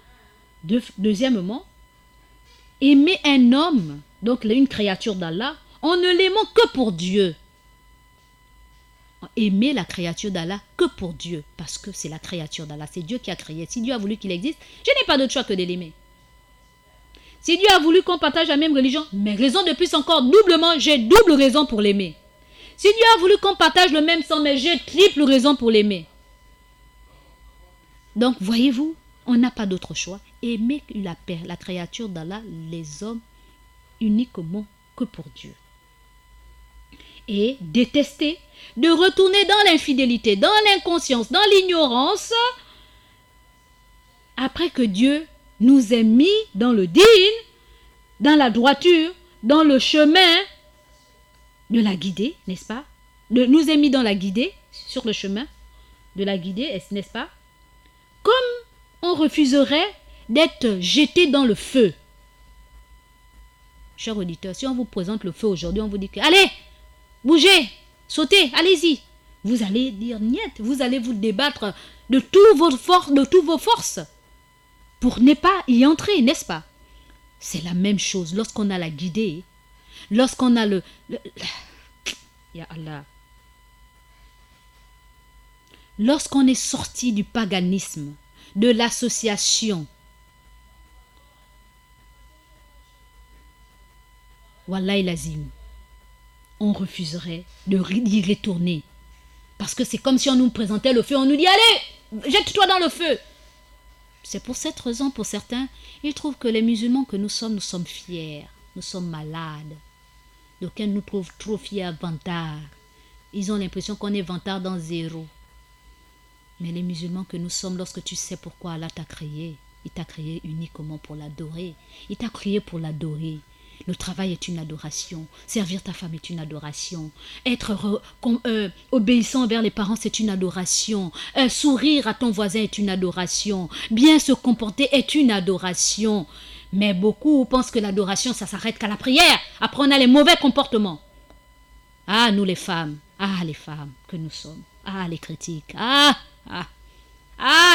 Deuxièmement, aimer un homme, donc une créature d'Allah, en ne l'aimant que pour Dieu. Aimer la créature d'Allah que pour Dieu, parce que c'est la créature d'Allah, c'est Dieu qui a créé. Si Dieu a voulu qu'il existe, je n'ai pas d'autre choix que de l'aimer. Si Dieu a voulu qu'on partage la même religion, mes raisons de plus encore doublement, j'ai double raison pour l'aimer. Si Dieu a voulu qu'on partage le même sang, mais j'ai triple raison pour l'aimer. Donc, voyez-vous, on n'a pas d'autre choix. Aimer la créature d'Allah, les hommes, uniquement que pour Dieu. Et détester, de retourner dans l'infidélité, dans l'inconscience, dans l'ignorance, après que Dieu nous ait mis dans le din, dans la droiture, dans le chemin de la guidée, n'est-ce pas? Nous ait mis dans la guidée, sur le chemin de la guidée, n'est-ce pas? Comme on refuserait d'être jeté dans le feu. Chers auditeurs, si on vous présente le feu aujourd'hui, on vous dit que allez, bougez, sautez, allez-y. Vous allez dire niet, vous allez vous débattre de toutes vos forces pour ne pas y entrer, n'est-ce pas? C'est la même chose lorsqu'on a la guidée, lorsqu'on a Ya Allah. Lorsqu'on est sorti du paganisme, de l'association, Wallah l'azim, on refuserait d'y retourner. Parce que c'est comme si on nous présentait le feu, on nous dit allez, jette-toi dans le feu. C'est pour cette raison, pour certains, ils trouvent que les musulmans que nous sommes fiers, nous sommes malades. D'aucuns nous trouvent trop fiers, vantards. Ils ont l'impression qu'on est vantard dans zéro. Mais les musulmans que nous sommes, lorsque tu sais pourquoi Allah t'a créé, Il t'a créé uniquement pour l'adorer. Il t'a créé pour l'adorer. Le travail est une adoration. Servir ta femme est une adoration. Être obéissant envers les parents, c'est une adoration. Sourire à ton voisin est une adoration. Bien se comporter est une adoration. Mais beaucoup pensent que l'adoration, ça s'arrête qu'à la prière. Après, on a les mauvais comportements. Ah, nous les femmes que nous sommes. Ah, les critiques. Ah,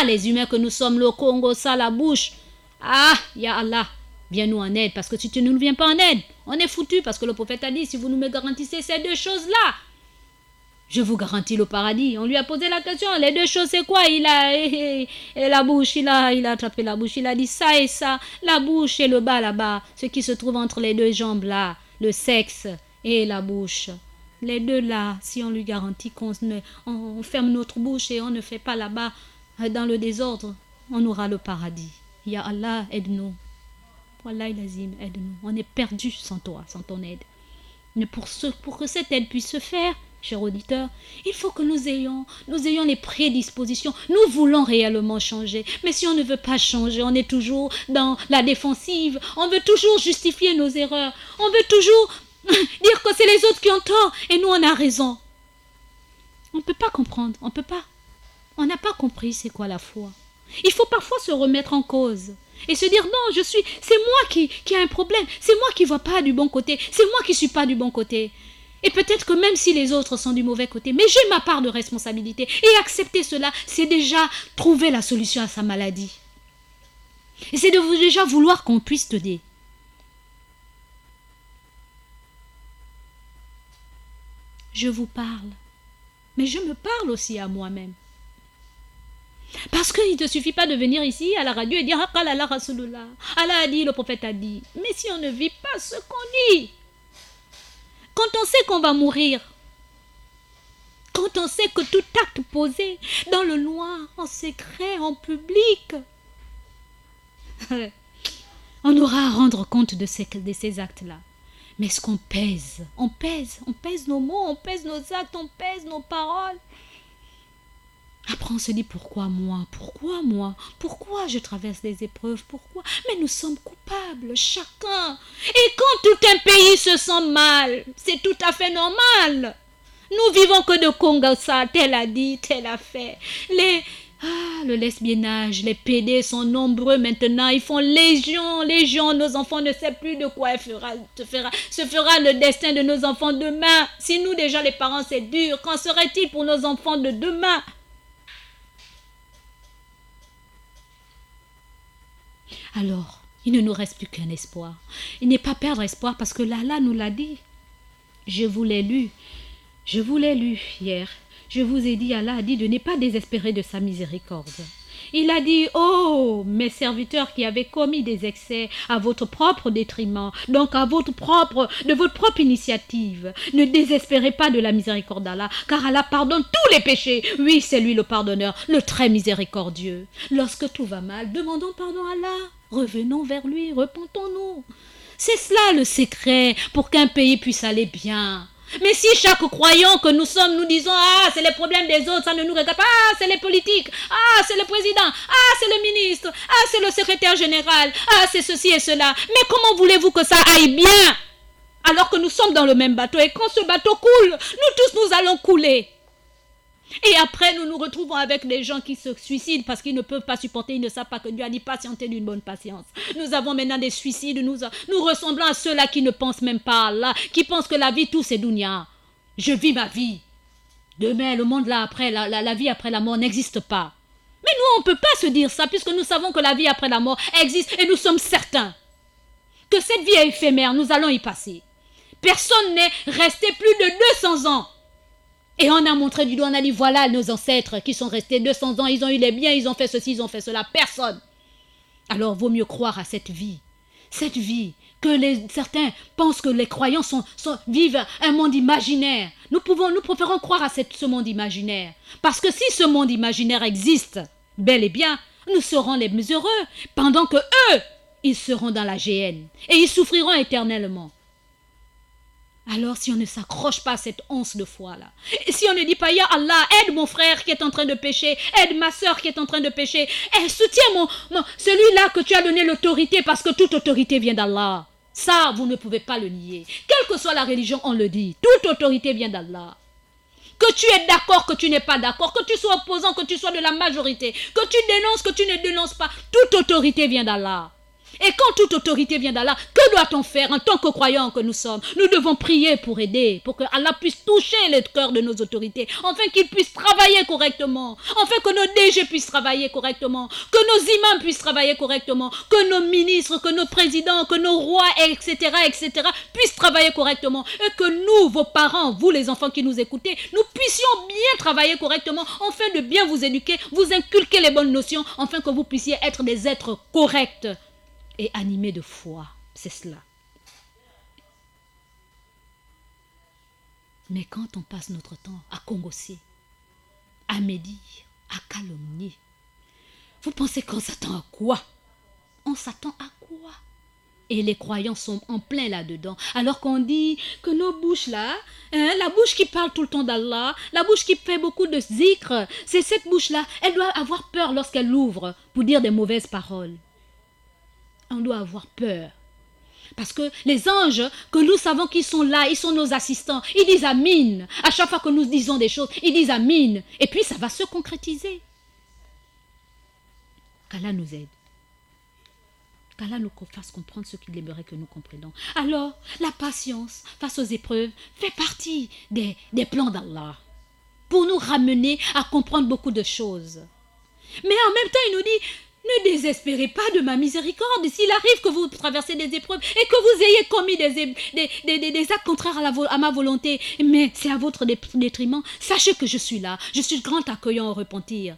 les humains que nous sommes, le Congo, ça, la bouche. Ah, ya Allah. Viens-nous en aide, parce que si tu ne nous viens pas en aide, on est foutu, parce que le prophète a dit, si vous nous me garantissez ces deux choses-là, je vous garantis le paradis. On lui a posé la question, les deux choses c'est quoi? Il a la bouche, il a attrapé la bouche, il a dit ça et ça, la bouche et le bas là-bas, ce qui se trouve entre les deux jambes là, le sexe et la bouche. Les deux là, si on lui garantit on ferme notre bouche et on ne fait pas là-bas dans le désordre, on aura le paradis. Ya Allah, aide-nous. Wallahi l'azim, aide-nous. On est perdu sans toi, sans ton aide. Mais pour que cette aide puisse se faire, chers auditeurs, il faut que nous ayons les prédispositions. Nous voulons réellement changer. Mais si on ne veut pas changer, on est toujours dans la défensive. On veut toujours justifier nos erreurs. On veut toujours dire que c'est les autres qui ont tort et nous on a raison. On ne peut pas comprendre. On peut pas. On n'a pas compris c'est quoi la foi. Il faut parfois se remettre en cause. Et se dire non, c'est moi qui ai un problème, c'est moi qui ne vois pas du bon côté, c'est moi qui ne suis pas du bon côté. Et peut-être que même si les autres sont du mauvais côté, mais j'ai ma part de responsabilité. Et accepter cela, c'est déjà trouver la solution à sa maladie. Et c'est déjà vouloir qu'on puisse t'aider. Je vous parle, mais je me parle aussi à moi-même. Parce qu'il ne te suffit pas de venir ici à la radio et dire « Allah Rasulullah ». Allah a dit, le prophète a dit. Mais si on ne vit pas ce qu'on dit, quand on sait qu'on va mourir, quand on sait que tout acte posé dans le noir, en secret, en public, on aura à rendre compte de ces actes-là. Mais est-ce qu'on pèse? On pèse nos mots, on pèse nos actes, on pèse nos paroles. Après, on se dit, pourquoi moi? Pourquoi je traverse des épreuves? Pourquoi? Mais nous sommes coupables, chacun. Et quand tout un pays se sent mal, c'est tout à fait normal. Nous vivons que de Congo, ça, tel a dit, tel a fait. Le lesbiennage, les PD sont nombreux maintenant, ils font légion, nos enfants ne savent plus de quoi se fera le destin de nos enfants demain. Si nous déjà les parents c'est dur, qu'en serait-il pour nos enfants de demain? Alors, il ne nous reste plus qu'un espoir. Il n'est pas perdre espoir parce que Allah nous l'a dit. Je vous l'ai lu hier. Je vous ai dit, Allah a dit de ne pas désespérer de sa miséricorde. Il a dit, oh, mes serviteurs qui avaient commis des excès à votre propre détriment, donc de votre propre initiative, ne désespérez pas de la miséricorde d'Allah, car Allah pardonne tous les péchés. Oui, c'est lui le pardonneur, le très miséricordieux. Lorsque tout va mal, demandons pardon à Allah. Revenons vers lui, repentons-nous. C'est cela le secret pour qu'un pays puisse aller bien. Mais si chaque croyant que nous sommes, nous disons « Ah, c'est les problèmes des autres, ça ne nous regarde pas. Ah, c'est les politiques. Ah, c'est le président. Ah, c'est le ministre. Ah, c'est le secrétaire général. Ah, c'est ceci et cela. » Mais comment voulez-vous que ça aille bien alors que nous sommes dans le même bateau? Et quand ce bateau coule, nous tous, nous allons couler. Et après, nous nous retrouvons avec des gens qui se suicident parce qu'ils ne peuvent pas supporter, ils ne savent pas que Dieu a dit patienter d'une bonne patience. Nous avons maintenant des suicides, nous ressemblons à ceux-là qui ne pensent même pas à Allah, qui pensent que la vie, tout c'est dunya. Je vis ma vie. Demain, le monde là après, la vie après la mort n'existe pas. Mais nous, on ne peut pas se dire ça puisque nous savons que la vie après la mort existe et nous sommes certains que cette vie est éphémère, nous allons y passer. Personne n'est resté plus de 200 ans. Et on a montré du doigt, on a dit voilà nos ancêtres qui sont restés 200 ans, ils ont eu les biens, ils ont fait ceci, ils ont fait cela. Personne. Alors vaut mieux croire à cette vie. Cette vie que certains pensent que les croyants vivent un monde imaginaire. Nous préférons croire à ce monde imaginaire. Parce que si ce monde imaginaire existe, bel et bien, nous serons les plus heureux. Pendant que eux, ils seront dans la géhenne. Et ils souffriront éternellement. Alors, si on ne s'accroche pas à cette once de foi-là, et si on ne dit pas, Ya Allah, aide mon frère qui est en train de pécher, aide ma soeur qui est en train de pécher, soutiens celui-là que tu as donné l'autorité, parce que toute autorité vient d'Allah. Ça, vous ne pouvez pas le nier. Quelle que soit la religion, on le dit. Toute autorité vient d'Allah. Que tu es d'accord, que tu n'es pas d'accord, que tu sois opposant, que tu sois de la majorité, que tu dénonces, que tu ne dénonces pas, toute autorité vient d'Allah. Et quand toute autorité vient d'Allah, que doit-on faire en tant que croyants que nous sommes? Nous devons prier pour aider, pour que Allah puisse toucher les cœurs de nos autorités, afin qu'ils puissent travailler correctement, afin que nos DG puissent travailler correctement, que nos imams puissent travailler correctement, que nos ministres, que nos présidents, que nos rois, etc., puissent travailler correctement, et que nous, vos parents, vous les enfants qui nous écoutez, nous puissions bien travailler correctement, afin de bien vous éduquer, vous inculquer les bonnes notions, afin que vous puissiez être des êtres corrects et animé de foi, c'est cela. Mais quand on passe notre temps à congosser, à médire, à calomnier, vous pensez qu'on s'attend à quoi? On s'attend à quoi? Et les croyants sont en plein là-dedans. Alors qu'on dit que nos bouches là, la bouche qui parle tout le temps d'Allah, la bouche qui fait beaucoup de zikr, c'est cette bouche-là, elle doit avoir peur lorsqu'elle l'ouvre pour dire des mauvaises paroles. On doit avoir peur. Parce que les anges, que nous savons qu'ils sont là, ils sont nos assistants, ils disent Amin. À chaque fois que nous disons des choses, ils disent Amin. Et puis ça va se concrétiser. Qu'Allah nous aide. Qu'Allah nous fasse comprendre ce qu'il aimerait que nous comprenions. Alors, la patience face aux épreuves fait partie des plans d'Allah. Pour nous ramener à comprendre beaucoup de choses. Mais en même temps, il nous dit... Ne désespérez pas de ma miséricorde. S'il arrive que vous traversez des épreuves et que vous ayez commis des actes contraires à ma volonté, mais c'est à votre détriment, sachez que je suis là. Je suis grand accueillant au repentir.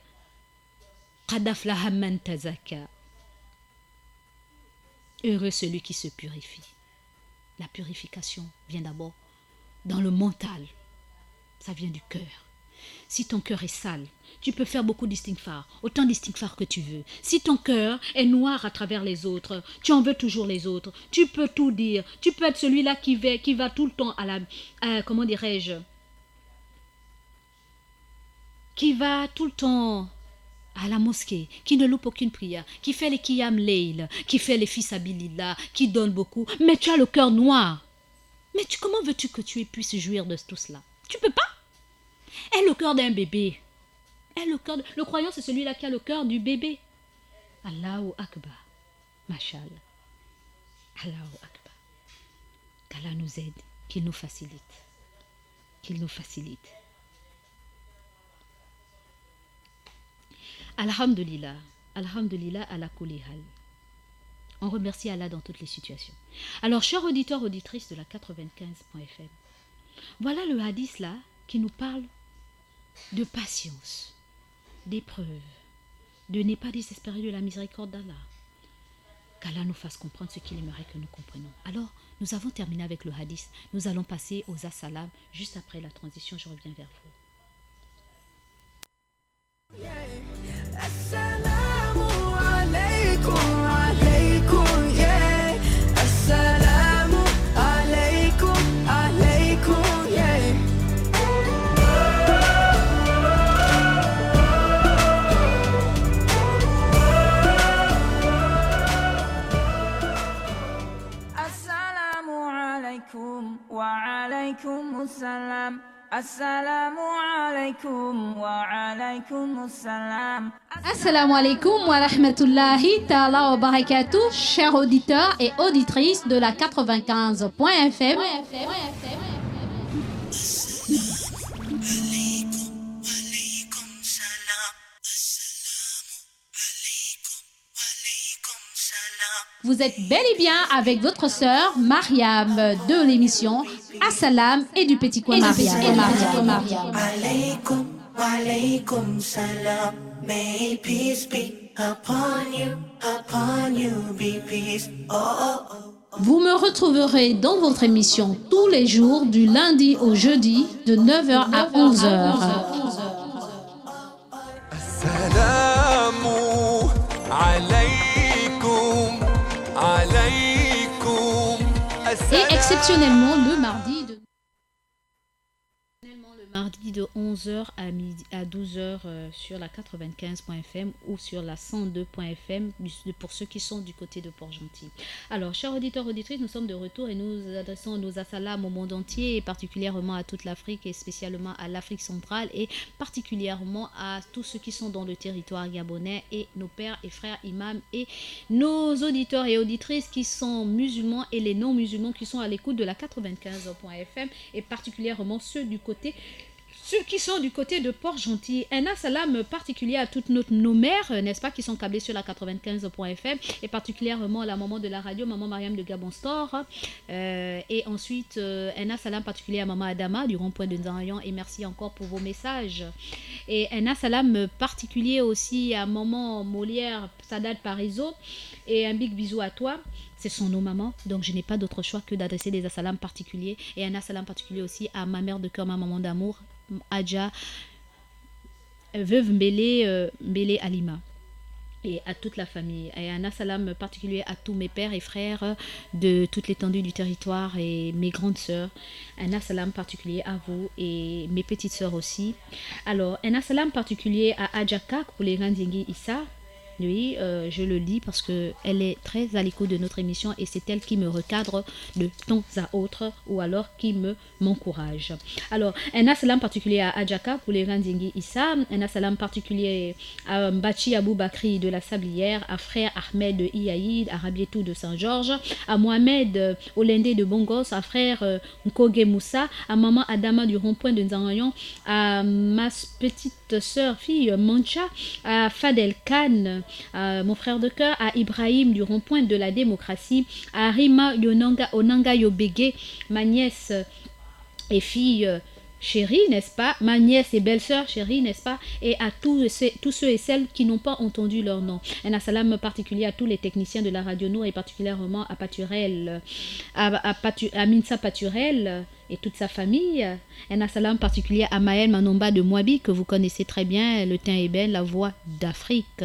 Heureux celui qui se purifie. La purification vient d'abord dans le mental. Ça vient du cœur. Si ton cœur est sale, tu peux faire beaucoup d'istighfar, autant d'istighfar que tu veux. Si ton cœur est noir à travers les autres, tu en veux toujours les autres, tu peux tout dire. Tu peux être celui-là qui va tout le temps qui va tout le temps à la mosquée, qui ne loupe aucune prière, qui fait les qiyam layl, qui fait les fisabilillah, qui donne beaucoup, mais tu as le cœur noir. Mais comment veux-tu que tu puisses jouir de tout cela? Tu peux pas. Et le cœur d'un bébé. Le croyant, c'est celui-là qui a le cœur du bébé. Allahu Akbar. Mashallah. Allahu Akbar. Qu'Allah nous aide, qu'il nous facilite. Qu'il nous facilite. Alhamdulillah. Alhamdulillah ala kulli hal. On remercie Allah dans toutes les situations. Alors, chers auditeurs, auditrices de la 95.fm, voilà le hadith là qui nous parle de patience, d'épreuve, de ne pas désespérer de la miséricorde d'Allah. Qu'Allah nous fasse comprendre ce qu'il aimerait que nous comprenions. Alors, nous avons terminé avec le hadith. Nous allons passer aux as-salam. Juste après la transition, je reviens vers vous. Assalamu alaikum, alaikum, yeah. Assalamu alaikum, alaikum, yeah. Assalamu alaikum wa alaikum assalam. Assalamu alaikum wa alaikum assalam. Assalamu alaikum wa rahmatullahi ta'ala wa barakatuh, chers auditeurs et auditrices de la 95.fm. Vous êtes bel et bien avec votre sœur Mariam de l'émission As-Salam et du Petit Coin Mariam. Alaikum, alaikum salam. May peace be upon you, be peace. Oh, oh, oh. Vous me retrouverez dans votre émission tous les jours du lundi au jeudi de 9h à 11h. Assalamu alaikum, alaikum. Et exceptionnellement le mardi de de 11h à 12h sur la 95.fm ou sur la 102.fm pour ceux qui sont du côté de Port-Gentil. Alors, chers auditeurs, auditrices, nous sommes de retour et nous adressons nos assalams au monde entier, et particulièrement à toute l'Afrique et spécialement à l'Afrique centrale et particulièrement à tous ceux qui sont dans le territoire gabonais et nos pères et frères imams et nos auditeurs et auditrices qui sont musulmans et les non-musulmans qui sont à l'écoute de la 95.fm et particulièrement ceux qui sont du côté de Port-Gentil. Un assalam particulier à toutes nos mères, n'est-ce pas, qui sont câblées sur la 95.fm et particulièrement à la maman de la radio, maman Mariam de Gabon Store. Et ensuite, un assalam particulier à maman Adama du rond-point de Nzarayon et merci encore pour vos messages. Et un assalam particulier aussi à maman Molière Sadat Parizo et un big bisou à toi. Ce sont nos mamans, donc je n'ai pas d'autre choix que d'adresser des assalams particuliers et un assalam particulier aussi à ma mère de cœur, ma maman d'amour, Adja, veuve Mbélé Alima, et à toute la famille. Et un assalam particulier à tous mes pères et frères de toute l'étendue du territoire et mes grandes sœurs. Un assalam particulier à vous et mes petites sœurs aussi. Alors, un assalam particulier à Adjaka pour les Randingi Issa. Oui, je le lis parce qu'elle est très à l'écoute de notre émission et c'est elle qui me recadre de temps à autre ou alors qui m'encourage. Alors, un assalam particulier à Adjaka pour les Randingi Issa, un assalam particulier à Mbachi Abou Bakri de la Sablière, à frère Ahmed de Iaïd, à Rabietou de Saint-Georges, à Mohamed Olendé de Bongos, à frère Nkoge Moussa, à maman Adama du rond-point de Nzarayon, à ma petite sœur fille Mancha, à Fadel Khan, à mon frère de cœur, à Ibrahim du rond-point de la démocratie, à Rima Onanga Yobege, ma nièce et fille chérie, n'est-ce pas, ma nièce et belle-sœur chérie, n'est-ce pas, et à tous ceux et celles qui n'ont pas entendu leur nom. Un assalam particulier à tous les techniciens de la Radio Nour et particulièrement à Paturel, à Minsa Paturel et toute sa famille. Un assalam particulier à Maël Manomba de Mouabi que vous connaissez très bien, le teint ébène, la voix d'Afrique,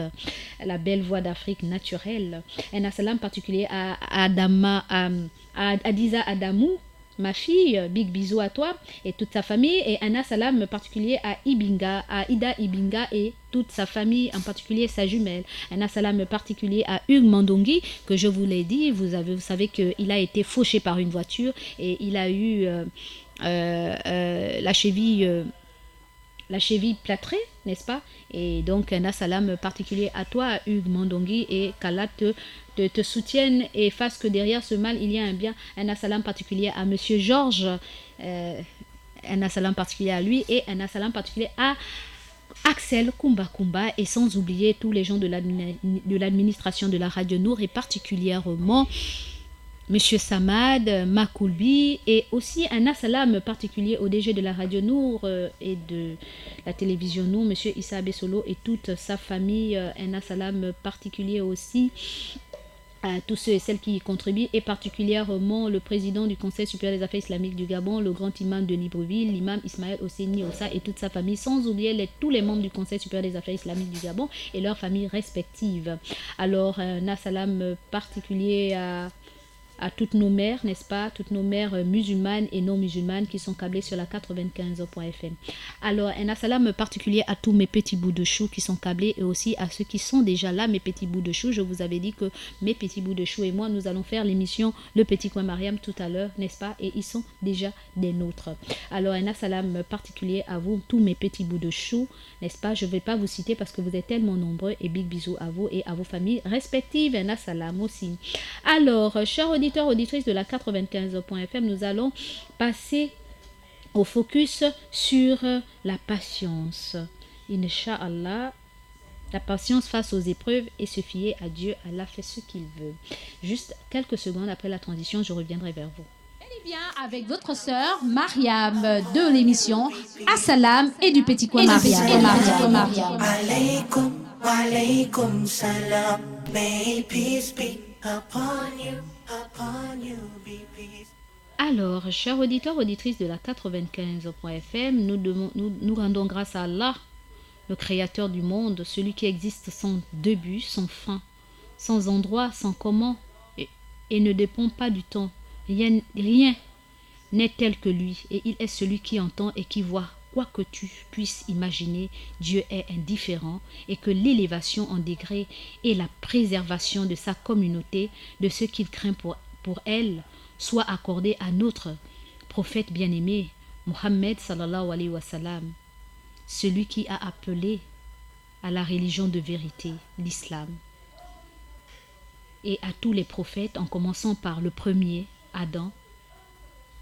la belle voix d'Afrique naturelle. Un assalam particulier à Adama, à Adiza Adamou, ma fille, big bisou à toi et toute sa famille, et un assalam particulier à Ibinga, à Ida Ibinga et toute sa famille, en particulier sa jumelle. Un assalam particulier à Hugues Mandongi, que je vous l'ai dit, vous savez qu'il a été fauché par une voiture et il a eu la cheville plâtrée, n'est-ce pas? Et donc un assalam particulier à toi, à Hugues Mandongi, et qu'Allah te soutienne et fasse que derrière ce mal il y a un bien. Un assalam particulier à monsieur Georges, un assalam particulier à lui, et un assalam particulier à Axel Kumba et sans oublier tous les gens de l'administration de la Radio Nour et particulièrement Monsieur Samad, Makoulbi, et aussi un assalam particulier au DG de la Radio Nour et de la télévision Nour, Monsieur Issa Bessolo et toute sa famille. Un assalam particulier aussi à tous ceux et celles qui y contribuent, et particulièrement le président du Conseil supérieur des affaires islamiques du Gabon, le grand imam de Libreville, l'imam Ismaël Osseni Ossa et toute sa famille, sans oublier tous les membres du Conseil supérieur des affaires islamiques du Gabon et leurs familles respectives. Alors, un assalam particulier à toutes nos mères, n'est-ce pas, toutes nos mères musulmanes et non musulmanes qui sont câblées sur la 95.fm. Alors, un assalam particulier à tous mes petits bouts de chou qui sont câblés et aussi à ceux qui sont déjà là, mes petits bouts de chou. Je vous avais dit que mes petits bouts de chou et moi, nous allons faire l'émission Le Petit Coin Mariam tout à l'heure, n'est-ce pas, et ils sont déjà des nôtres. Alors, un assalam particulier à vous, tous mes petits bouts de chou, n'est-ce pas, je ne vais pas vous citer parce que vous êtes tellement nombreux, et big bisous à vous et à vos familles respectives. Un assalam aussi. Alors, chers auditeurs, auditrices de la 95.fm, nous allons passer au focus sur la patience. Inch'Allah, la patience face aux épreuves et se fier à Dieu. Allah fait ce qu'il veut. Juste quelques secondes après la transition, je reviendrai vers vous. Eh bien, avec votre sœur Mariam de l'émission Assalam et du Petit Coin Mariam. Alaykum, alaykum salam. May peace be upon you, upon you be peace. Alors, chers auditeurs, auditrices de la 95.fm, nous rendons grâce à Allah, le créateur du monde, celui qui existe sans début, sans fin, sans endroit, sans comment, et ne dépend pas du temps. Rien n'est tel que lui, et il est celui qui entend et qui voit quoi que tu puisses imaginer, Dieu est indifférent et que l'élévation en degré et la préservation de sa communauté, de ce qu'il craint pour elle, soit accordée à notre prophète bien-aimé, Mohammed sallallahu alayhi wa sallam, celui qui a appelé à la religion de vérité, l'islam, et à tous les prophètes, en commençant par le premier, Adam,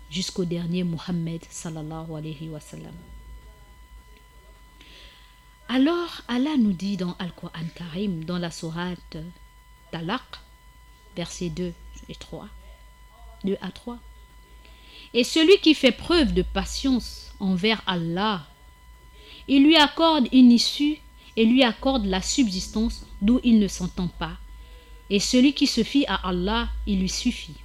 jusqu'au dernier, Mohammed sallallahu alayhi wa sallam. Alors, Allah nous dit dans Al-Qur'an Karim, dans la sourate Talaq, versets 2 à 3. Et celui qui fait preuve de patience envers Allah, il lui accorde une issue et lui accorde la subsistance d'où il ne s'entend pas. Et celui qui se fie à Allah, il lui suffit.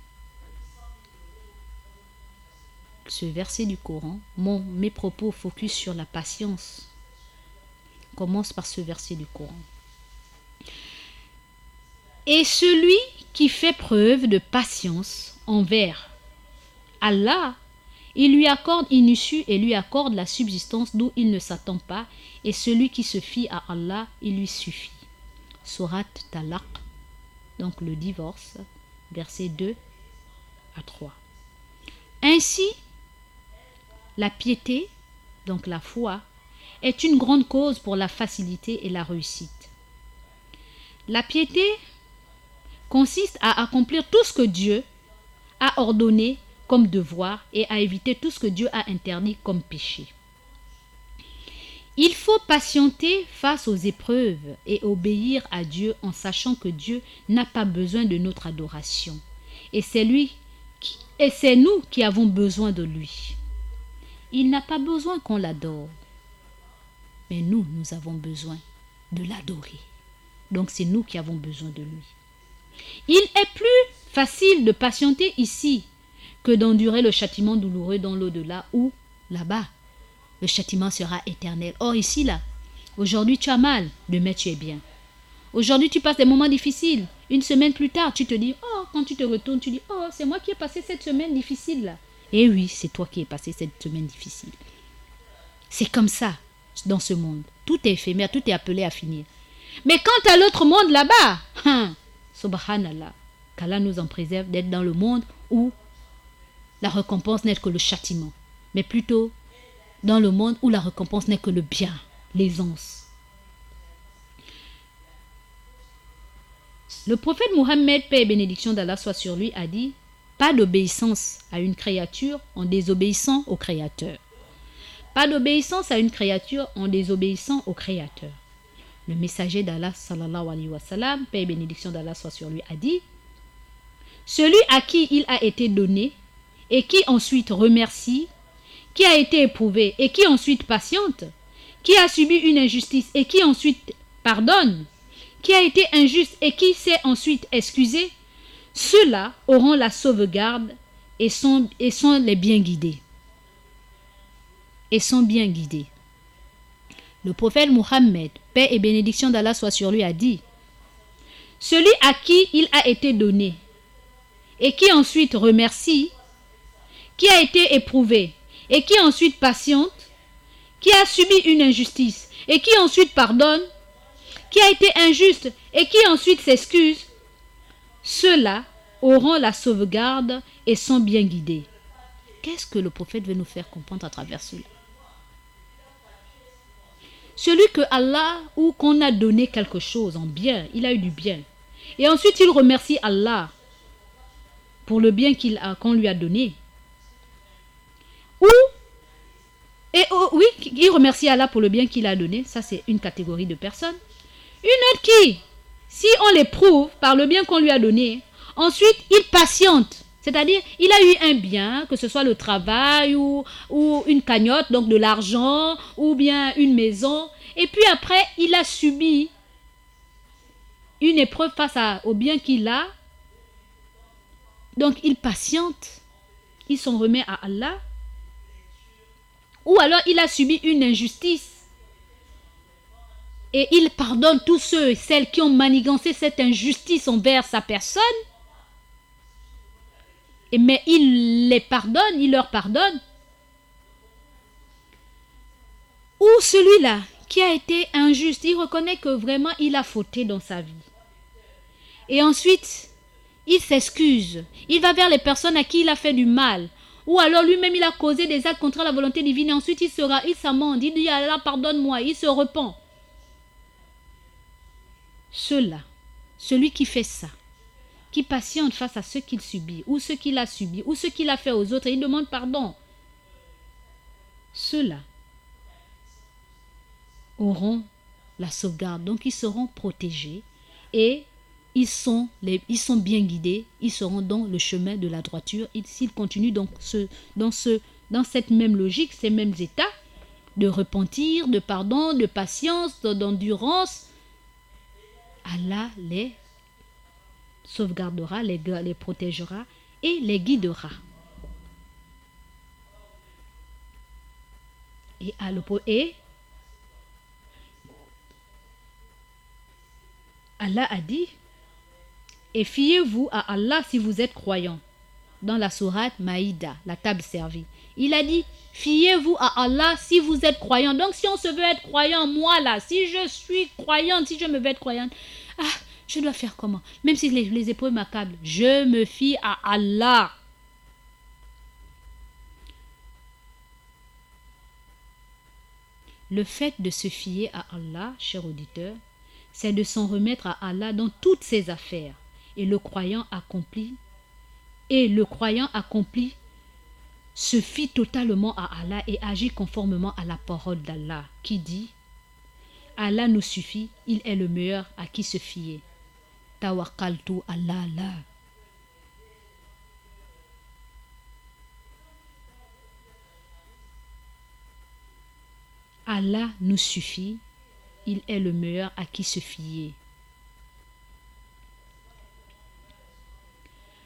Ce verset du Coran, mes propos focus sur la patience. Commence par ce verset du Coran. Et celui qui fait preuve de patience envers Allah, il lui accorde une issue et lui accorde la subsistance d'où il ne s'attend pas, et celui qui se fie à Allah, il lui suffit. Sourate Talaq, donc le divorce, versets 2 à 3. Ainsi, la piété, donc la foi, est une grande cause pour la facilité et la réussite. La piété consiste à accomplir tout ce que Dieu a ordonné comme devoir et à éviter tout ce que Dieu a interdit comme péché. Il faut patienter face aux épreuves et obéir à Dieu en sachant que Dieu n'a pas besoin de notre adoration. Et c'est nous qui avons besoin de lui. Il n'a pas besoin qu'on l'adore. Mais nous avons besoin de l'adorer. Donc c'est nous qui avons besoin de lui. Il est plus facile de patienter ici que d'endurer le châtiment douloureux dans l'au-delà ou là-bas. Le châtiment sera éternel. Or ici, là, aujourd'hui tu as mal, demain tu es bien. Aujourd'hui tu passes des moments difficiles. Une semaine plus tard, tu te dis, oh, quand tu te retournes, tu dis, oh, c'est moi qui ai passé cette semaine difficile là. Et oui, c'est toi qui ai passé cette semaine difficile. C'est comme ça dans ce monde. Tout est éphémère, tout est appelé à finir. Mais quant à l'autre monde là-bas, subhanallah, qu'Allah nous en préserve d'être dans le monde où la récompense n'est que le châtiment, mais plutôt dans le monde où la récompense n'est que le bien, l'aisance. Le prophète Mohammed, paix et bénédiction d'Allah soit sur lui, a dit: pas d'obéissance à une créature en désobéissant au Créateur. Pas d'obéissance à une créature en désobéissant au Créateur. Le messager d'Allah, sallallahu alayhi wa sallam, paix et bénédiction d'Allah soit sur lui, a dit: celui à qui il a été donné et qui ensuite remercie, qui a été éprouvé et qui ensuite patiente, qui a subi une injustice et qui ensuite pardonne, qui a été injuste et qui s'est ensuite excusé, ceux-là auront la sauvegarde et sont les bien guidés. Et sont bien guidés. Le prophète Mohammed, paix et bénédiction d'Allah soit sur lui, a dit: celui à qui il a été donné et qui ensuite remercie, qui a été éprouvé et qui ensuite patiente, qui a subi une injustice et qui ensuite pardonne, qui a été injuste et qui ensuite s'excuse, ceux-là auront la sauvegarde et sont bien guidés. Qu'est-ce que le prophète veut nous faire comprendre à travers cela? Celui que Allah ou qu'on a donné quelque chose en bien, il a eu du bien. Et ensuite il remercie Allah pour le bien qu'on lui a donné. Oui, il remercie Allah pour le bien qu'il a donné. Ça, c'est une catégorie de personnes. Une autre qui, si on l'éprouve par le bien qu'on lui a donné, ensuite il patiente. C'est-à-dire, il a eu un bien, que ce soit le travail ou une cagnotte, donc de l'argent, ou bien une maison. Et puis après, il a subi une épreuve face au bien qu'il a. Donc, il patiente. Il s'en remet à Allah. Ou alors, il a subi une injustice. Et il pardonne tous ceux et celles qui ont manigancé cette injustice envers sa personne. Mais il les pardonne, il leur pardonne. Ou celui-là qui a été injuste, il reconnaît que vraiment il a fauté dans sa vie. Et ensuite, il s'excuse. Il va vers les personnes à qui il a fait du mal. Ou alors lui-même il a causé des actes contre la volonté divine. Et ensuite il s'amende. Il dit Allah pardonne-moi. Il se repent. Celui qui fait ça, qui patiente face à ce qu'il subit, ou ce qu'il a subi, ou ce qu'il a fait aux autres, et il demande pardon. Ceux-là auront la sauvegarde. Donc ils seront protégés et ils sont bien guidés. Ils seront dans le chemin de la droiture. Et s'ils continuent dans cette même logique, ces mêmes états de repentir, de pardon, de patience, d'endurance, Allah les sauvegardera, les protégera et les guidera. Et Allah a dit, et fiez-vous à Allah si vous êtes croyants. Dans la sourate Maïda, la table servie. Il a dit, fiez-vous à Allah si vous êtes croyants. Donc si on se veut être croyant, moi là, si je suis croyante, si je me veux être croyante, je dois faire comment? Même si les épreuves m'accablent, je me fie à Allah. Le fait de se fier à Allah, cher auditeur, c'est de s'en remettre à Allah dans toutes ses affaires. Et le croyant accompli se fie totalement à Allah et agit conformément à la parole d'Allah qui dit Allah nous suffit, il est le meilleur à qui se fier. Tawakkaltu ala Allah. Allah nous suffit, il est le meilleur à qui se fier.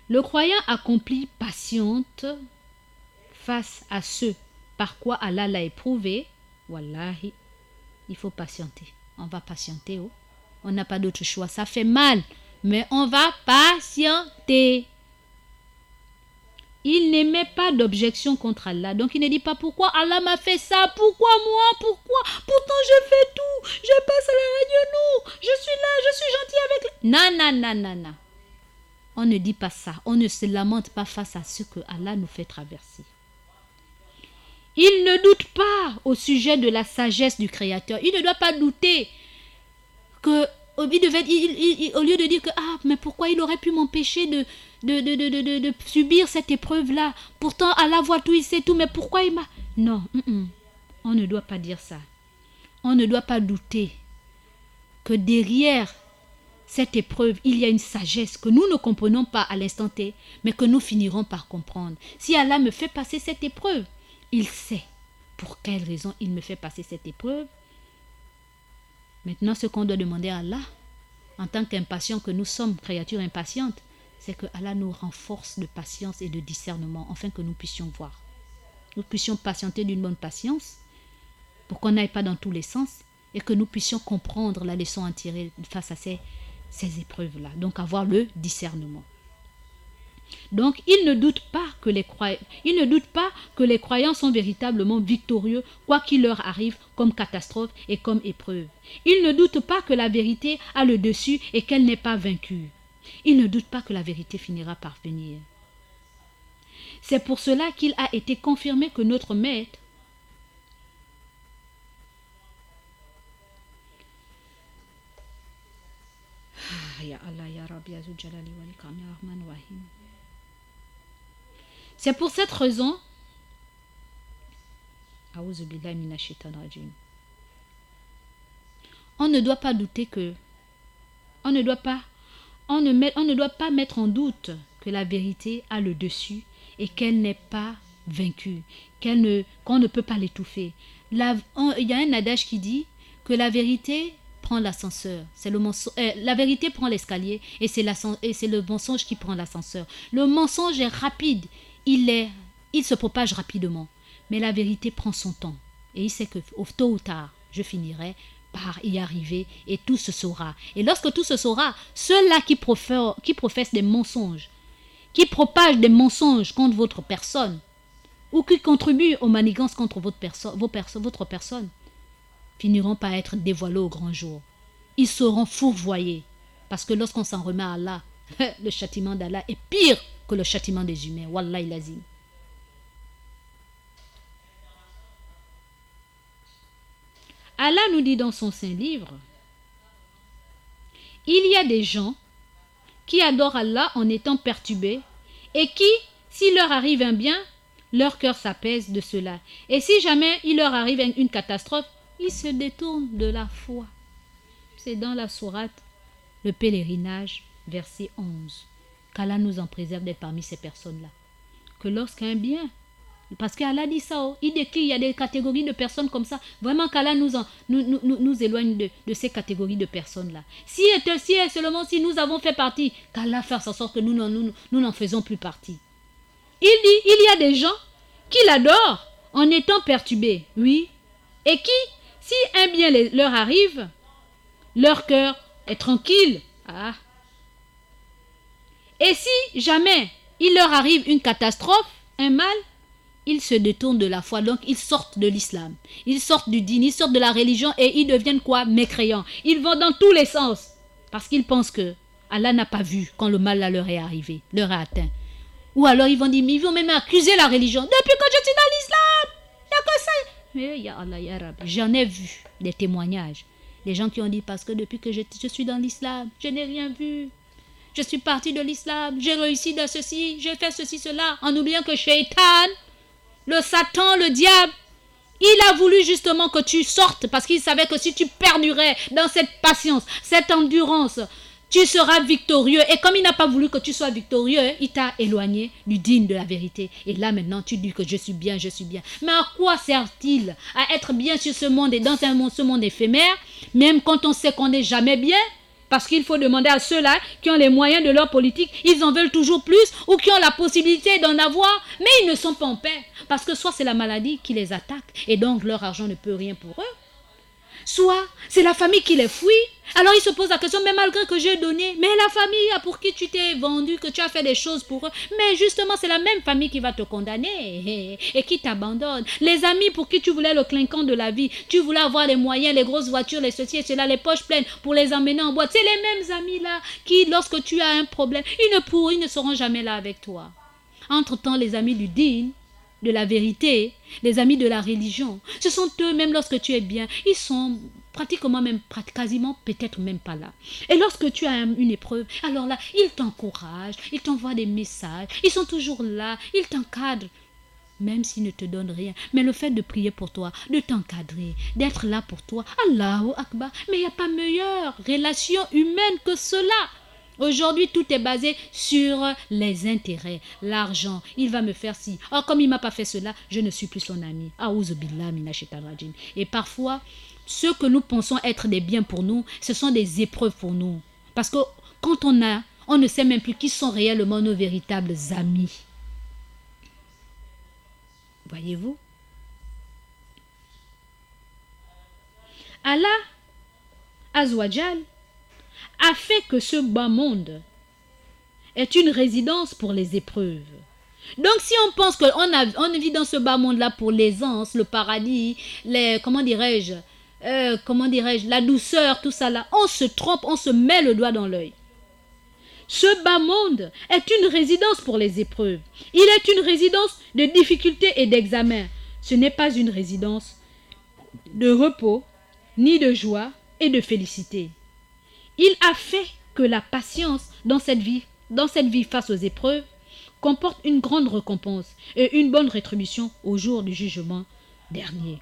Le croyant accompli patiente face à ce par quoi Allah l'a éprouvé. Wallahi, il faut patienter. On va patienter. Oh. On n'a pas d'autre choix. Ça fait mal, mais on va patienter. Il n'émet pas d'objection contre Allah. Donc il ne dit pas pourquoi Allah m'a fait ça, pourquoi moi, pourquoi. Pourtant je fais tout, je passe à la radio, non, je suis là, je suis gentil avec lui. Non. On ne dit pas ça. On ne se lamente pas face à ce que Allah nous fait traverser. Il ne doute pas au sujet de la sagesse du Créateur. Il ne doit pas douter que au lieu de dire que mais pourquoi il aurait pu m'empêcher de subir cette épreuve-là. Pourtant Allah voit tout, il sait tout, mais pourquoi il m'a... Non, on ne doit pas dire ça. On ne doit pas douter que derrière cette épreuve, il y a une sagesse que nous ne comprenons pas à l'instant T, mais que nous finirons par comprendre. Si Allah me fait passer cette épreuve, il sait pour quelle raison il me fait passer cette épreuve. Maintenant, ce qu'on doit demander à Allah, en tant qu'impatients que nous sommes, créatures impatientes, c'est que Allah nous renforce de patience et de discernement, afin que nous puissions voir. Nous puissions patienter d'une bonne patience, pour qu'on n'aille pas dans tous les sens, et que nous puissions comprendre la leçon à tirer face à ces épreuves-là. Donc avoir le discernement. Donc il ne doute pas que les croyants sont véritablement victorieux, quoi qu'il leur arrive comme catastrophe et comme épreuve. Il ne doute pas que la vérité a le dessus et qu'elle n'est pas vaincue. Il ne doute pas que la vérité finira par venir. C'est pour cela qu'il a été confirmé que notre maître c'est pour cette raison on ne doit pas douter que on ne doit pas mettre en doute que la vérité a le dessus et qu'elle n'est pas vaincue, qu'on ne peut pas l'étouffer. Il y a un adage qui dit que la vérité prend l'ascenseur, la vérité prend l'escalier et c'est le mensonge qui prend l'ascenseur. Le mensonge est rapide, il se propage rapidement, mais la vérité prend son temps et il sait que tôt ou tard je finirai par y arriver et tout se saura. Et lorsque tout se saura, ceux-là qui professent des mensonges, qui propagent des mensonges contre votre personne ou qui contribuent aux manigances contre votre personne, finiront par être dévoilés au grand jour. Ils seront fourvoyés. Parce que lorsqu'on s'en remet à Allah, le châtiment d'Allah est pire que le châtiment des humains. Wallahi lazim. Allah nous dit dans son saint livre, il y a des gens qui adorent Allah en étant perturbés et qui, s'il leur arrive un bien, leur cœur s'apaise de cela. Et si jamais il leur arrive une catastrophe, ils se détournent de la foi. C'est dans la sourate Le Pèlerinage, verset 11. Qu'Allah nous en préserve d'être parmi ces personnes-là. Que lorsqu'un bien, parce qu'Allah dit ça, il décrit, il y a des catégories de personnes comme ça. Vraiment qu'Allah nous éloigne de ces catégories de personnes-là. Si et seulement si nous avons fait partie, qu'Allah fasse en sorte que nous n'en faisons plus partie. Il dit, il y a des gens qui l'adorent en étant perturbés, oui, et qui, si un bien leur arrive, leur cœur est tranquille. Ah. Et si jamais il leur arrive une catastrophe, un mal, ils se détournent de la foi, donc ils sortent de l'islam, ils sortent du dîn, ils sortent de la religion et ils deviennent quoi? Mécréants. Ils vont dans tous les sens parce qu'ils pensent que Allah n'a pas vu quand le mal leur est arrivé, leur est atteint. Ou alors ils vont dire, mais ils vont même accuser la religion. Depuis que je suis dans l'islam, il n'y a que ça. Mais ya Allah, ya Rabbi, j'en ai vu des témoignages. Des gens qui ont dit, parce que depuis que je suis dans l'islam, je n'ai rien vu. Je suis parti de l'islam, j'ai réussi dans ceci, j'ai fait ceci, cela, en oubliant que Shaitan, le Satan, le diable, il a voulu justement que tu sortes parce qu'il savait que si tu perdurais dans cette patience, cette endurance, tu seras victorieux. Et comme il n'a pas voulu que tu sois victorieux, il t'a éloigné du digne de la vérité. Et là maintenant, tu dis que je suis bien, je suis bien. Mais à quoi sert-il à être bien sur ce monde et dans ce monde éphémère, même quand on sait qu'on n'est jamais bien? Parce qu'il faut demander à ceux-là qui ont les moyens de leur politique, ils en veulent toujours plus ou qui ont la possibilité d'en avoir, mais ils ne sont pas en paix. Parce que soit c'est la maladie qui les attaque et donc leur argent ne peut rien pour eux, soit c'est la famille qui les fuit. Alors ils se posent la question, mais malgré que j'ai donné, mais la famille pour qui tu t'es vendu, que tu as fait des choses pour eux, mais justement c'est la même famille qui va te condamner et qui t'abandonne. Les amis pour qui tu voulais le clinquant de la vie, tu voulais avoir les moyens, les grosses voitures, les ceci et cela, les poches pleines pour les emmener en boîte. C'est les mêmes amis là qui, lorsque tu as un problème, ils ne seront jamais là avec toi. Entre-temps, les amis du dîn, de la vérité, les amis de la religion, ce sont eux, même lorsque tu es bien, ils sont pratiquement même, quasiment peut-être même pas là. Et lorsque tu as une épreuve, alors là, ils t'encouragent, ils t'envoient des messages, ils sont toujours là, ils t'encadrent, même s'ils ne te donnent rien. Mais le fait de prier pour toi, de t'encadrer, d'être là pour toi, Allahu Akbar, mais il n'y a pas meilleure relation humaine que cela. Aujourd'hui, tout est basé sur les intérêts, l'argent. Il va me faire ci. Oh, comme il ne m'a pas fait cela, je ne suis plus son ami. Aouzubillah minash shaitanir rajim. Et parfois, ce que nous pensons être des biens pour nous, ce sont des épreuves pour nous. Parce que quand on ne sait même plus qui sont réellement nos véritables amis. Voyez-vous? Allah Azawajal a fait que ce bas monde est une résidence pour les épreuves. Donc si on pense qu'on vit dans ce bas monde-là pour l'aisance, le paradis, la douceur, tout ça là, on se trompe, on se met le doigt dans l'œil. Ce bas monde est une résidence pour les épreuves. Il est une résidence de difficultés et d'examens. Ce n'est pas une résidence de repos, ni de joie et de félicité. Il a fait que la patience dans cette vie face aux épreuves comporte une grande récompense et une bonne rétribution au jour du jugement dernier.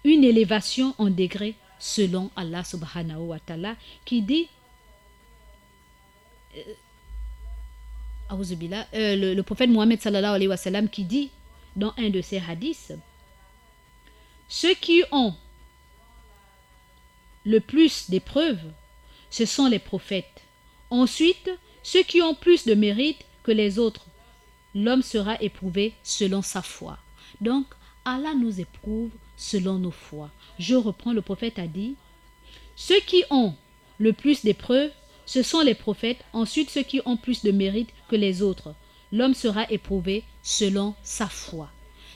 Une élévation en degré selon Allah subhanahu wa ta'ala qui dit le prophète Mohammed sallallahu alayhi wa sallam qui dit dans un de ses hadiths, ceux qui ont le plus d'épreuves, ce sont les prophètes. Ensuite, ceux qui ont plus de mérite que les autres, l'homme sera éprouvé selon sa foi. Donc, Allah nous éprouve selon nos foi. Je reprends, le prophète a dit, ceux qui ont le plus d'épreuves, ce sont les prophètes. Ensuite, ceux qui ont plus de mérite que les autres, l'homme sera éprouvé selon sa foi.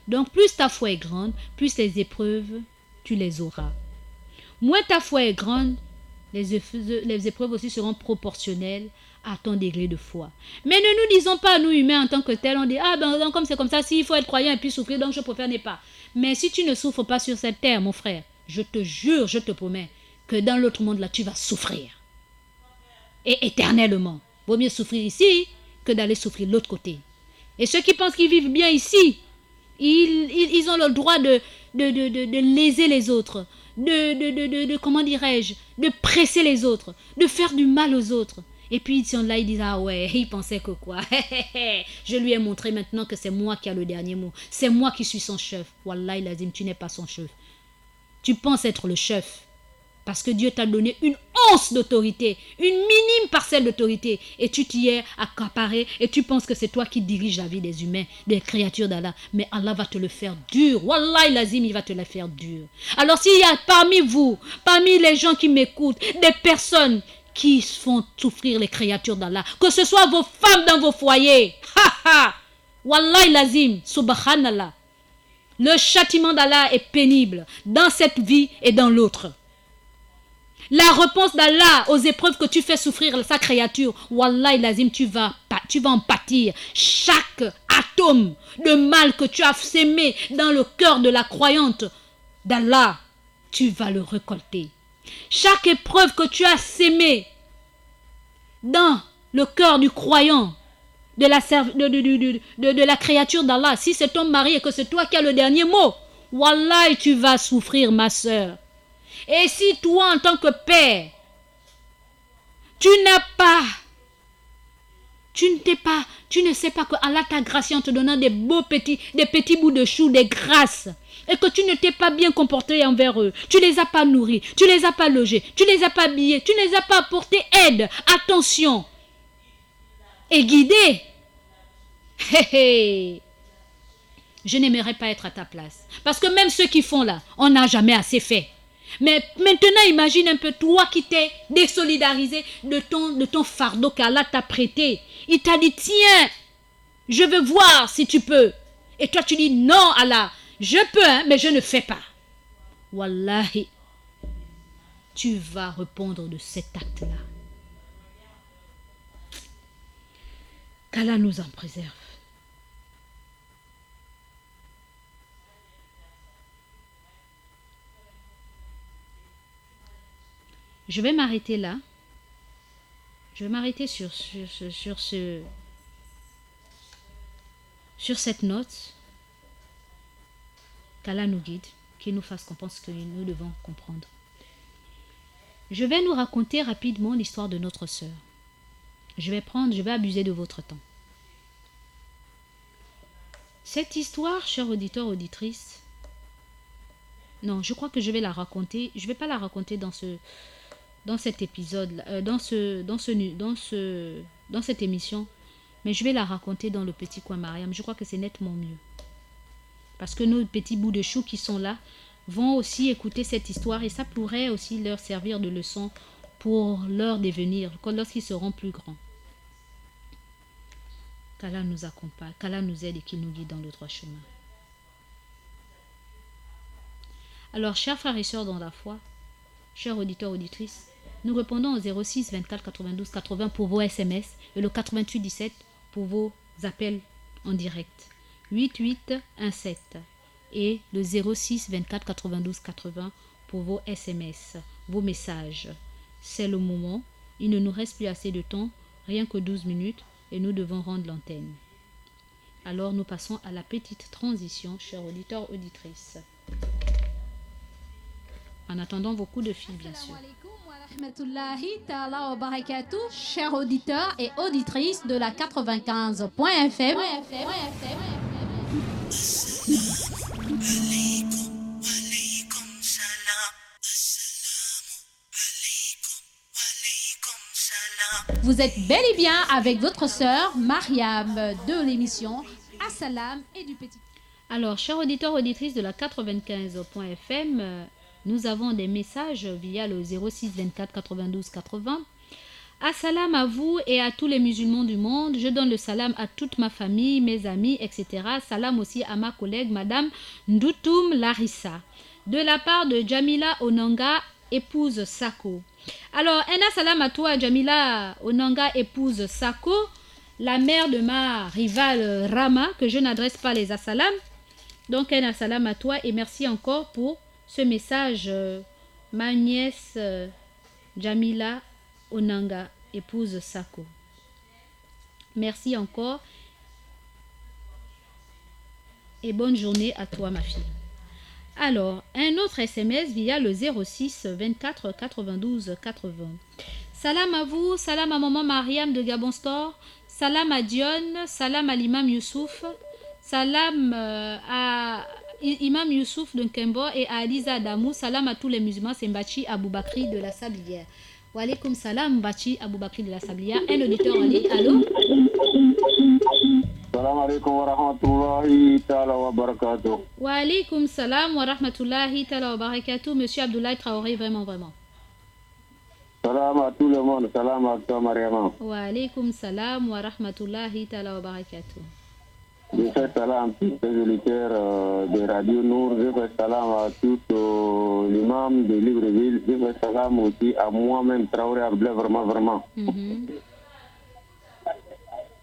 Donc, plus ta foi est grande, plus les épreuves, tu les auras. Moins ta foi est grande, les épreuves aussi seront proportionnelles à ton degré de foi. Mais ne nous disons pas, nous humains en tant que tels, on dit, ah ben comme c'est comme ça, s'il faut être croyant et puis souffrir, donc je préfère ne pas. Mais si tu ne souffres pas sur cette terre, mon frère, je te jure, je te promets, que dans l'autre monde là, tu vas souffrir. Et éternellement. Vaut mieux souffrir ici que d'aller souffrir de l'autre côté. Et ceux qui pensent qu'ils vivent bien ici, ils ont le droit de léser les autres, comment dirais-je, de presser les autres, de faire du mal aux autres. Et puis ils sont là, ils disent, ah ouais, ils pensaient que quoi. Je lui ai montré maintenant que c'est moi qui ai le dernier mot. C'est moi qui suis son chef. Wallahi lazim, tu n'es pas son chef. Tu penses être le chef. Parce que Dieu t'a donné une once d'autorité, une minime parcelle d'autorité. Et tu t'y es accaparé et tu penses que c'est toi qui diriges la vie des humains, des créatures d'Allah. Mais Allah va te le faire dur. Wallahi lazim, il va te le faire dur. Alors s'il y a parmi vous, parmi les gens qui m'écoutent, des personnes qui font souffrir les créatures d'Allah, que ce soit vos femmes dans vos foyers, Wallahi lazim, subhanallah. Le châtiment d'Allah est pénible dans cette vie et dans l'autre. La réponse d'Allah aux épreuves que tu fais souffrir sa créature, Wallahi lazim, tu vas en pâtir. Chaque atome de mal que tu as sémé dans le cœur de la croyante d'Allah, tu vas le récolter. Chaque épreuve que tu as sémé dans le cœur du croyant, de la créature d'Allah, si c'est ton mari et que c'est toi qui as le dernier mot, Wallahi, tu vas souffrir, ma sœur. Et si toi, en tant que père, tu ne sais pas que Allah t'a gracié en te donnant des petits bouts de chou, des grâces, et que tu ne t'es pas bien comporté envers eux, tu les as pas nourris, tu les as pas logés, tu les as pas habillés, tu ne les as pas apporté aide, attention, et guidés. Je n'aimerais pas être à ta place. Parce que même ceux qui font là, on n'a jamais assez fait. Mais maintenant, imagine un peu toi qui t'es désolidarisé de ton fardeau qu'Allah t'a prêté. Il t'a dit, tiens, je veux voir si tu peux. Et toi, tu dis, non, Allah, je peux, mais je ne fais pas. Wallahi, tu vas répondre de cet acte-là. Qu'Allah nous en préserve. Je vais m'arrêter là. Je vais m'arrêter sur cette note. Qu'Allah nous guide, qu'il nous fasse comprendre ce que nous devons comprendre. Je vais nous raconter rapidement l'histoire de notre sœur. Je vais abuser de votre temps. Cette histoire, chers auditeurs, auditrices, non, je crois que je vais la raconter. Je ne vais pas la raconter dans cet épisode, dans cette émission, mais je vais la raconter dans le Petit Coin Mariam. Je crois que c'est nettement mieux. Parce que nos petits bouts de chou qui sont là vont aussi écouter cette histoire et ça pourrait aussi leur servir de leçon pour leur devenir, lorsqu'ils seront plus grands. Qu'Allah nous accompagne, qu'Allah nous aide et qu'il nous guide dans le droit chemin. Alors, chers frères et sœurs dans la foi, chers auditeurs, auditrices, nous répondons au 06 24 92 80 pour vos SMS et le 88 17 pour vos appels en direct. 8817 et le 06 24 92 80 pour vos SMS, vos messages. C'est le moment. Il ne nous reste plus assez de temps, rien que 12 minutes et nous devons rendre l'antenne. Alors nous passons à la petite transition, chers auditeurs, auditrices. En attendant vos coups de fil, bien sûr. Chers auditeurs et auditrices de la 95.fm. Vous êtes bel et bien avec votre sœur Mariam de l'émission Assalam et du Petit. Alors, chers auditeurs, auditrices de la 95.fm, nous avons des messages via le 06 24 92 80. Assalam à vous et à tous les musulmans du monde. Je donne le salam à toute ma famille, mes amis, etc. Salam aussi à ma collègue, Madame Ndoutoum Larissa. De la part de Jamila Onanga épouse Sako. Alors, un salam à toi, Jamila Onanga, épouse Sako, la mère de ma rivale Rama, que je n'adresse pas les assalam. Donc, un salam à toi et merci encore pour ce message. Ma nièce Jamila Onanga, épouse Sako. Merci encore. Et bonne journée à toi, ma fille. Alors, un autre SMS via le 06 24 92 80. Salam à vous, salam à maman Mariam de Gabon Store, salam à Dion, salam à l'imam Youssouf, salam à Imam Youssouf de Nkembo et à Aliza Adamou, salam à tous les musulmans, c'est Mbachi Aboubakri de la Sablière. Wa alaikum salam, Mbachi Aboubakri de la Sablière. Un auditeur en ligne, allô? Salam alaikum wa rahmatullahi ta'ala wa barakatuh. Wa alaikum salam wa rahmatullahi ta'ala wa barakatuh. Monsieur Abdoulaye Traoré, vraiment. Salam à tout le monde, salam à toi Mariama. Wa alaikum salam wa rahmatullahi ta'ala wa barakatuh. Je fais salam à tous les auditeurs de Radio Nour, je fais salam à tous l'imam de Libreville, je fais salam aussi à moi-même Traoré Abdoulaye, vraiment.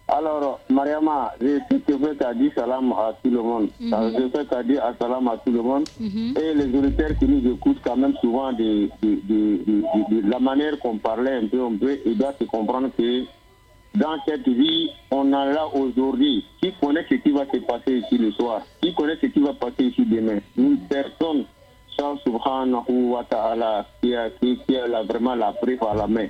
Alors, Mariama, je fais qu'à dire salam à tout le monde. Je fais qu'à dire salam à tout le monde. Et les auditeurs qui nous écoutent quand même souvent de la manière qu'on parlait un peu, ils doivent se comprendre que dans cette vie, on en a là aujourd'hui. Qui connaît ce qui va se passer ici le soir? Qui connaît ce qui va passer ici demain? Une personne, subhanahu wa ta'ala, qui a vraiment la preuve à la main.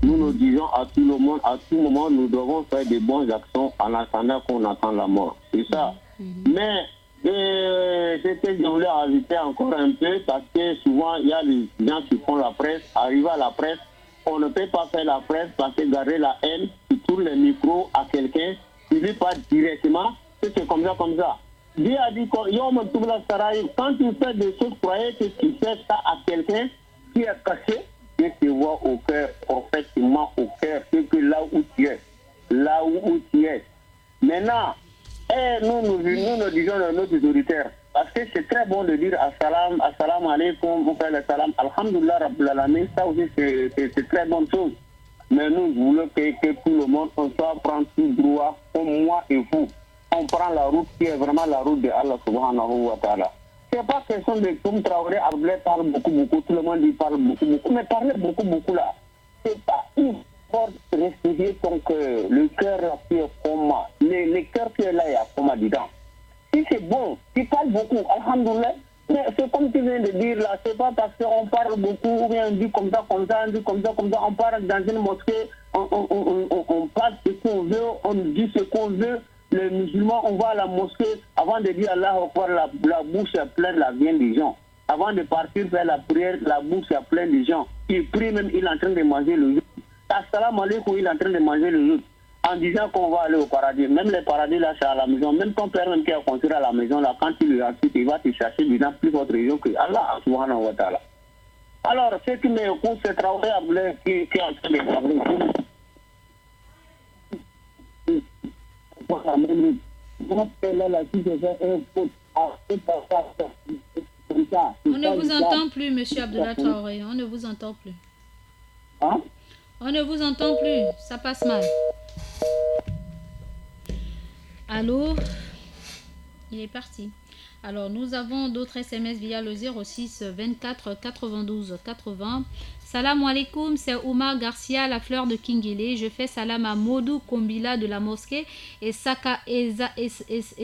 Nous nous disons à tout le monde, à tout moment, nous devons faire des bonnes actions en attendant qu'on attend la mort. C'est ça. Mais ce que je voulais ajouter encore un peu, parce que souvent, il y a les gens qui font la presse. Arriver à la presse, on ne peut pas faire la presse parce que garder la haine, tu tournes le micro à quelqu'un, tu ne dis pas directement que c'est comme ça. Dieu a dit quand tu fais des choses, croyez que tu fais ça à quelqu'un qui est caché. Dieu te voit au cœur, parfaitement au cœur, c'est que là où tu es. Maintenant, nous disons à nos auditeurs, parce que c'est très bon de dire assalamu alaikum, vous faites le salam, alhamdulillah rabbil alamin, ça aussi c'est très bonne chose. Mais nous voulons que tout le monde, on soit prendre tout droit, comme moi et vous. On prend la route qui est vraiment la route de Allah subhanahu wa ta'ala. C'est pas question de comme Traoré, Abdoulaye parle beaucoup, tout le monde il parle beaucoup, mais parler beaucoup là, c'est pas une force de respirer ton cœur, le cœur là qui est coma, le cœur qui est là, il y a coma dedans. Si c'est bon, tu parles beaucoup, alhamdoulilah, mais c'est comme tu viens de dire là, c'est pas parce qu'on parle beaucoup, ou bien on dit comme ça, on parle dans une mosquée, on parle ce qu'on veut, on dit ce qu'on veut. Les musulmans, on va à la mosquée, avant de dire Allah Akbar, la bouche est pleine de la viande des gens. Avant de partir faire la prière, la bouche est pleine de gens. Il prie même, il est en train de manger le jour. Assalamu alaikum, il est en train de manger le jour. En disant qu'on va aller au paradis. Même le paradis là, c'est à la maison. Même ton père même qui a construit à la maison, là, quand il va te chercher dedans plus autre raison que Allah subhanahu wa ta'ala. Alors, ce qui me écoute, c'est Traoré Abdoulaye qui est en train de parler. On ne vous entend plus, monsieur Abdoulaye Traoré. On ne vous entend plus. Hein? On ne vous entend plus. Ça passe mal. Allô? Il est parti. Alors, nous avons d'autres SMS via le 06 24 92 80. Salam alaikum, c'est Oumar Garcia, la fleur de Kingile. Je fais salam à Modou Kombila de la mosquée et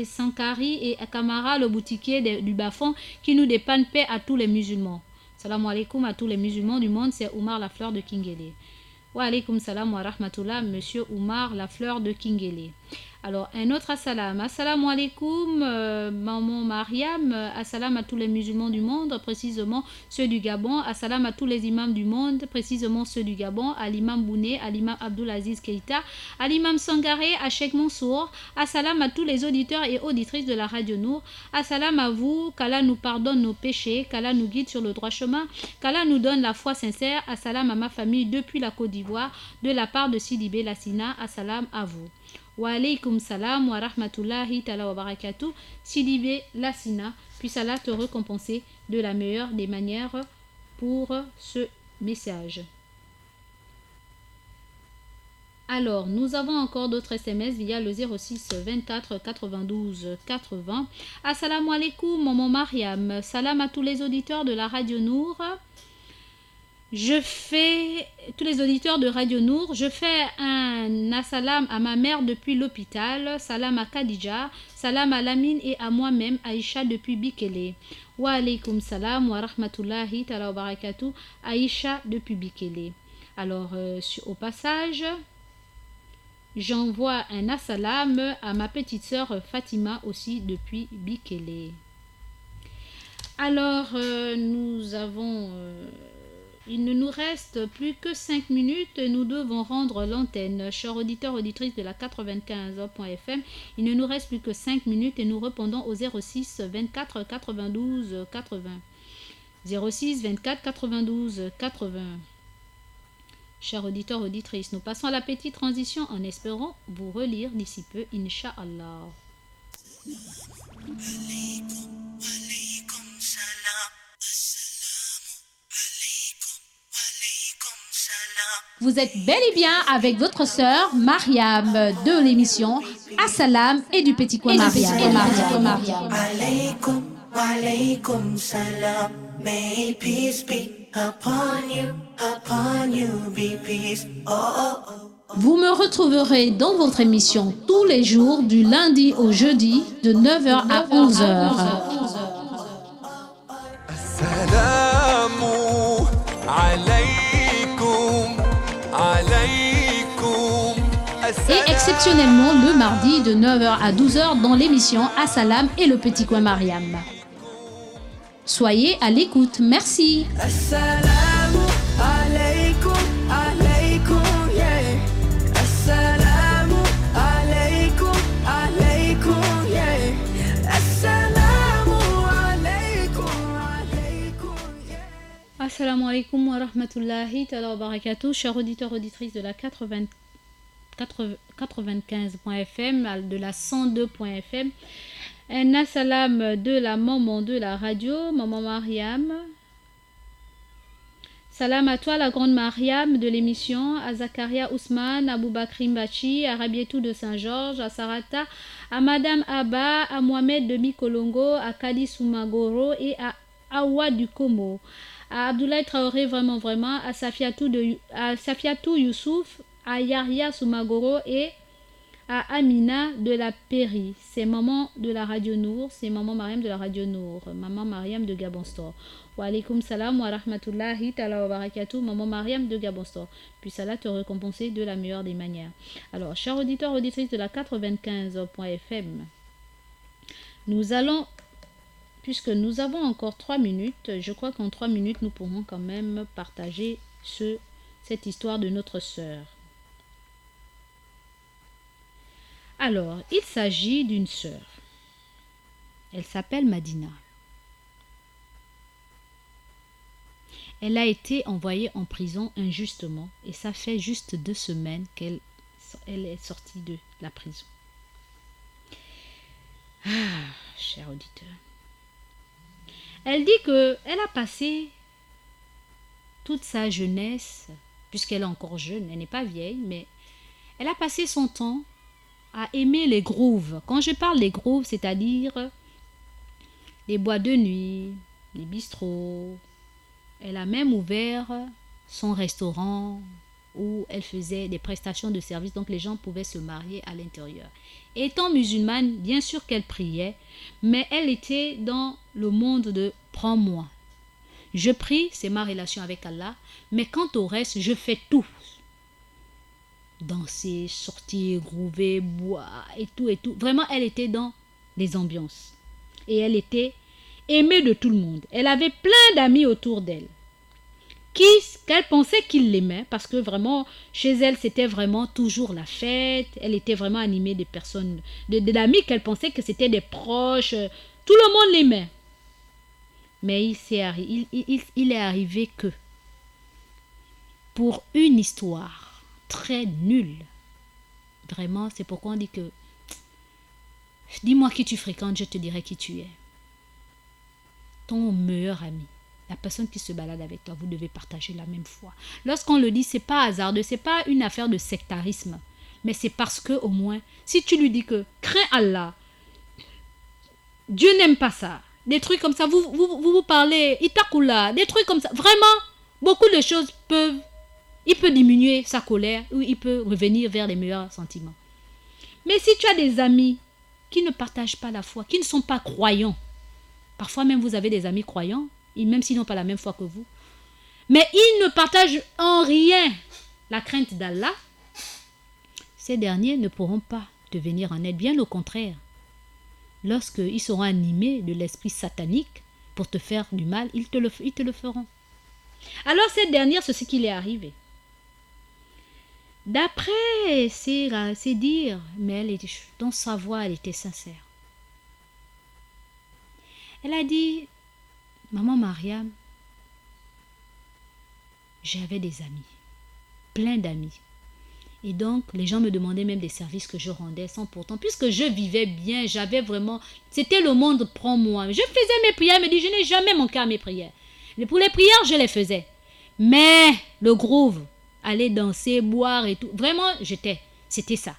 Sankari et Kamara, le boutiquier du Bafon, qui nous dépanne paix à tous les musulmans. Salam alaikum à tous les musulmans du monde, c'est Oumar, la fleur de Kingile. Wa alaikum salam wa rahmatullah, monsieur Oumar, la fleur de Kingile. Alors, un autre assalam. Assalamu alaikum, maman Mariam. Assalam à tous les musulmans du monde, précisément ceux du Gabon. Assalam à tous les imams du monde, précisément ceux du Gabon. À l'imam Bouné, à l'imam Abdulaziz Keïta, à l'imam Sangaré, à Cheikh Mansour. Assalam à tous les auditeurs et auditrices de la Radio Nour. Assalam à vous, qu'Allah nous pardonne nos péchés, qu'Allah nous guide sur le droit chemin, qu'Allah nous donne la foi sincère. Assalam à ma famille depuis la Côte d'Ivoire, de la part de Sidibé Lassina. Assalam à vous. Wa alaykum salam wa rahmatullahi ta'ala wa barakatuh. Sidibé Lassina, puisse Allah te récompenser de la meilleure des manières pour ce message. Alors, nous avons encore d'autres SMS via le 06 24 92 80. Assalamu alaikum, maman Mariam. Salam à tous les auditeurs de la Radio Nour. Tous les auditeurs de Radio Nour, je fais un assalam à ma mère depuis l'hôpital, salam à Khadija, salam à Lamine et à moi-même, Aïcha depuis Bikele. Wa alaykum salam wa rahmatullahi ta'ala wa barakatuh, Aïcha depuis Bikele. Alors, au passage, j'envoie un assalam à ma petite sœur Fatima aussi depuis Bikele. Alors, il ne nous reste plus que 5 minutes, nous devons rendre l'antenne. Chers auditeurs, auditrices de la 95.fm, il ne nous reste plus que 5 minutes et nous répondons au 06 24 92 80. 06 24 92 80. Chers auditeurs, auditrices, nous passons à la petite transition en espérant vous relire d'ici peu, Inch'Allah. Vous êtes bel et bien avec votre sœur Mariam de l'émission Assalam et du Petit Coin Mariam. Alaykum, alaykum salam. May peace be upon you, be peace. Oh, oh, oh. Vous me retrouverez dans votre émission tous les jours du lundi au jeudi de 9h à 11h. Assalamu alaykum, alaykum. Et exceptionnellement le mardi de 9h à 12h dans l'émission Assalam et le Petit Coin Mariam. Soyez à l'écoute, merci. Assalamu alaykum, alaykum, yeah. Assalamu alaykum, alaykum, yeah. Assalamu alaykum, alaykum, yeah. Assalamu alaikum wa rahmatullahi ta'ala wa barakatuh. Chers auditeurs, auditrices de la 95.fm, de la 102.fm. Un assalam de la maman de la radio, maman Mariam. Salam à toi, la grande Mariam de l'émission, à Zakaria Ousmane, à Boubakri Mbachi, à Rabietou de Saint-Georges, à Sarata, à Madame Abba, à Mohamed de Mikolongo, à Kadi Soumagoro et à Awa du Como, à Abdoulaye Traoré, vraiment, à Safiatou Youssouf, à Yaria Soumagoro et à Amina de la Péri. C'est maman de la Radio Nour, c'est maman Mariam de la Radio Nour, maman Mariam de Gabon Store. Wa alaykum salam wa rahmatullahi ta'ala wa barakatuh, maman Mariam de Gabon Store. Puis Allah te récompenser de la meilleure des manières. Alors, chers auditeurs, auditrices de la 95.fm, puisque nous avons encore 3 minutes, je crois qu'en 3 minutes, nous pourrons quand même partager cette histoire de notre sœur. Alors, il s'agit d'une sœur. Elle s'appelle Madina. Elle a été envoyée en prison injustement et ça fait juste 2 semaines qu'elle est sortie de la prison. Ah, cher auditeur. Elle dit qu'elle a passé toute sa jeunesse, puisqu'elle est encore jeune, elle n'est pas vieille, mais elle a passé son temps à aimer les grooves. Quand je parle des grooves, c'est-à-dire les boîtes de nuit, les bistrots. Elle a même ouvert son restaurant où elle faisait des prestations de services, donc les gens pouvaient se marier à l'intérieur. Étant musulmane, bien sûr qu'elle priait, mais elle était dans le monde de « prends-moi ». Je prie, c'est ma relation avec Allah, mais quant au reste, je fais tout. Danser, sortir, groover, boire et tout et tout. Vraiment, elle était dans les ambiances. Et elle était aimée de tout le monde. Elle avait plein d'amis autour d'elle. Qu'elle pensait qu'ils l'aimaient parce que vraiment, chez elle, c'était vraiment toujours la fête. Elle était vraiment animée de personnes, d'amis qu'elle pensait que c'était des proches. Tout le monde l'aimait. Mais il est arrivé que pour une histoire très nul. Vraiment, c'est pourquoi on dit que dis-moi qui tu fréquentes, je te dirai qui tu es. Ton meilleur ami La personne qui se balade avec toi, vous devez partager la même foi. Lorsqu'on le dit, c'est pas hasardeux, c'est pas une affaire de sectarisme, mais c'est parce que au moins, si tu lui dis que crains Allah, Dieu n'aime pas ça, des trucs comme ça, vous parlez, Itakula, des trucs comme ça, vraiment, beaucoup de choses il peut diminuer sa colère ou il peut revenir vers les meilleurs sentiments. Mais si tu as des amis qui ne partagent pas la foi, qui ne sont pas croyants, parfois même vous avez des amis croyants, et même s'ils n'ont pas la même foi que vous, mais ils ne partagent en rien la crainte d'Allah, ces derniers ne pourront pas te venir en aide, bien au contraire. Lorsqu'ils seront animés de l'esprit satanique pour te faire du mal, ils te le feront. Alors cette dernière, c'est ce qui lui est arrivé. D'après ses dires, mais dans sa voix, elle était sincère. Elle a dit, maman Mariam, j'avais des amis, plein d'amis. Et donc, les gens me demandaient même des services que je rendais sans pourtant, puisque je vivais bien, j'avais vraiment, c'était le monde, prends-moi. Je faisais mes prières, elle me dit, je n'ai jamais manqué à mes prières. Pour les prières, je les faisais. Mais le groove, aller danser, boire et tout, vraiment, c'était ça.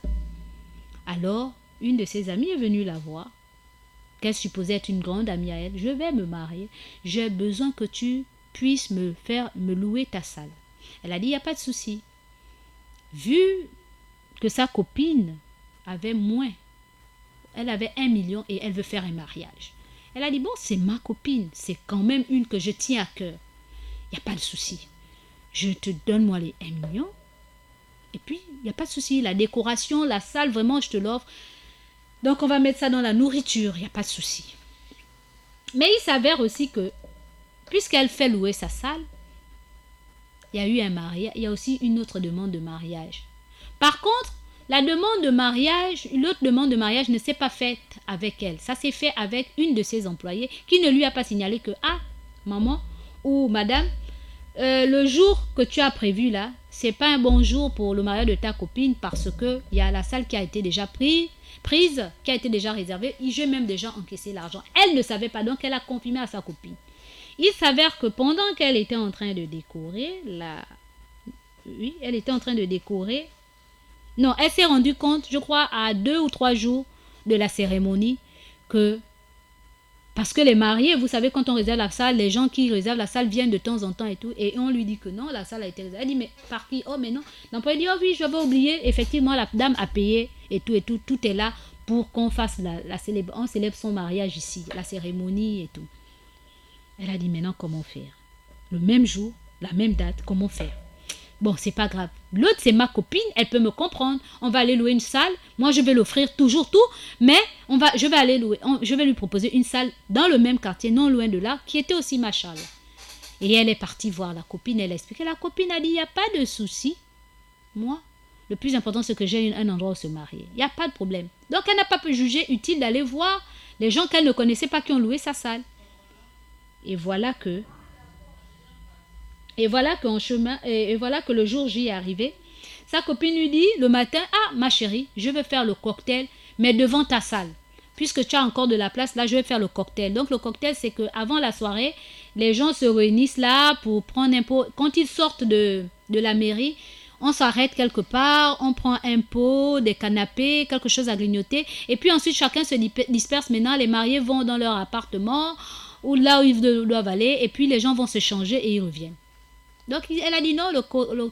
Alors, une de ses amies est venue la voir, qu'elle supposait être une grande amie à elle. Je vais me marier, j'ai besoin que tu puisses me louer ta salle. Elle a dit, il n'y a pas de souci. Vu que sa copine avait moins, elle avait 1 million et elle veut faire un mariage. Elle a dit, bon, c'est ma copine, c'est quand même une que je tiens à cœur. Il n'y a pas de souci. Je te donne moi les 1 million. Et puis, il n'y a pas de souci. La décoration, la salle, vraiment, je te l'offre. Donc, on va mettre ça dans la nourriture. Il n'y a pas de souci. Mais il s'avère aussi que, puisqu'elle fait louer sa salle, il y a eu un mariage. Il y a aussi une autre demande de mariage. Par contre, la demande de mariage, l'autre demande de mariage ne s'est pas faite avec elle. Ça s'est fait avec une de ses employées qui ne lui a pas signalé que, ah, maman ou madame, le jour que tu as prévu là, c'est pas un bon jour pour le mariage de ta copine parce que il y a la salle qui a été déjà prise, qui a été déjà réservée. J'ai même déjà encaissé l'argent. Elle ne savait pas, donc elle a confirmé à sa copine. Il s'avère que pendant qu'elle était en train de décorer, elle était en train de décorer. Non, elle s'est rendue compte, je crois, à 2 ou 3 jours de la cérémonie, que parce que les mariés, vous savez, quand on réserve la salle, les gens qui réservent la salle viennent de temps en temps et tout, et on lui dit que non, la salle a été réservée. Elle dit, mais par qui? Oh, mais non. L'employé dit, oh oui, j'avais oublié. Effectivement, la dame a payé et tout, tout est là pour qu'on fasse on célèbre son mariage ici, la cérémonie et tout. Elle a dit, maintenant, comment faire? Le même jour, la même date, comment faire? Bon, c'est pas grave. L'autre, c'est ma copine, elle peut me comprendre. On va aller louer une salle. Moi, je vais l'offrir toujours tout, mais je vais lui proposer une salle dans le même quartier, non loin de là, qui était aussi ma salle. Et elle est partie voir la copine, elle a expliqué. La copine a dit, il n'y a pas de souci. Moi, le plus important, c'est que j'ai un endroit où se marier. Il n'y a pas de problème. Donc, elle n'a pas pu juger utile d'aller voir les gens qu'elle ne connaissait pas qui ont loué sa salle. Et voilà que le jour J est arrivé. Sa copine lui dit le matin, ah ma chérie, je vais faire le cocktail, mais devant ta salle. Puisque tu as encore de la place, là je vais faire le cocktail. Donc le cocktail, c'est qu'avant la soirée, les gens se réunissent là pour prendre un pot. Quand ils sortent de la mairie, on s'arrête quelque part, on prend un pot, des canapés, quelque chose à grignoter. Et puis ensuite, chacun se disperse. Maintenant, les mariés vont dans leur appartement ou là où ils doivent aller. Et puis les gens vont se changer et ils reviennent. Donc, elle a dit non,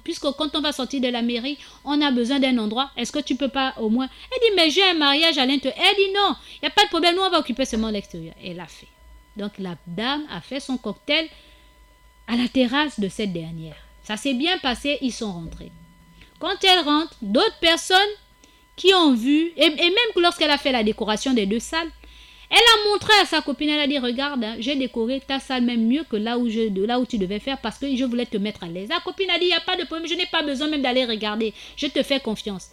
puisque quand on va sortir de la mairie, on a besoin d'un endroit. Est-ce que tu peux pas au moins... Elle dit, mais j'ai un mariage à l'intérieur. Elle dit non, il n'y a pas de problème, nous on va occuper seulement l'extérieur. Elle l'a fait. Donc, la dame a fait son cocktail à la terrasse de cette dernière. Ça s'est bien passé, ils sont rentrés. Quand elle rentre, d'autres personnes qui ont vu, et même lorsqu'elle a fait la décoration des 2 salles, elle a montré à sa copine, elle a dit, regarde, hein, j'ai décoré ta salle même mieux que là où tu devais faire parce que je voulais te mettre à l'aise. La copine a dit, il n'y a pas de problème, je n'ai pas besoin même d'aller regarder, je te fais confiance.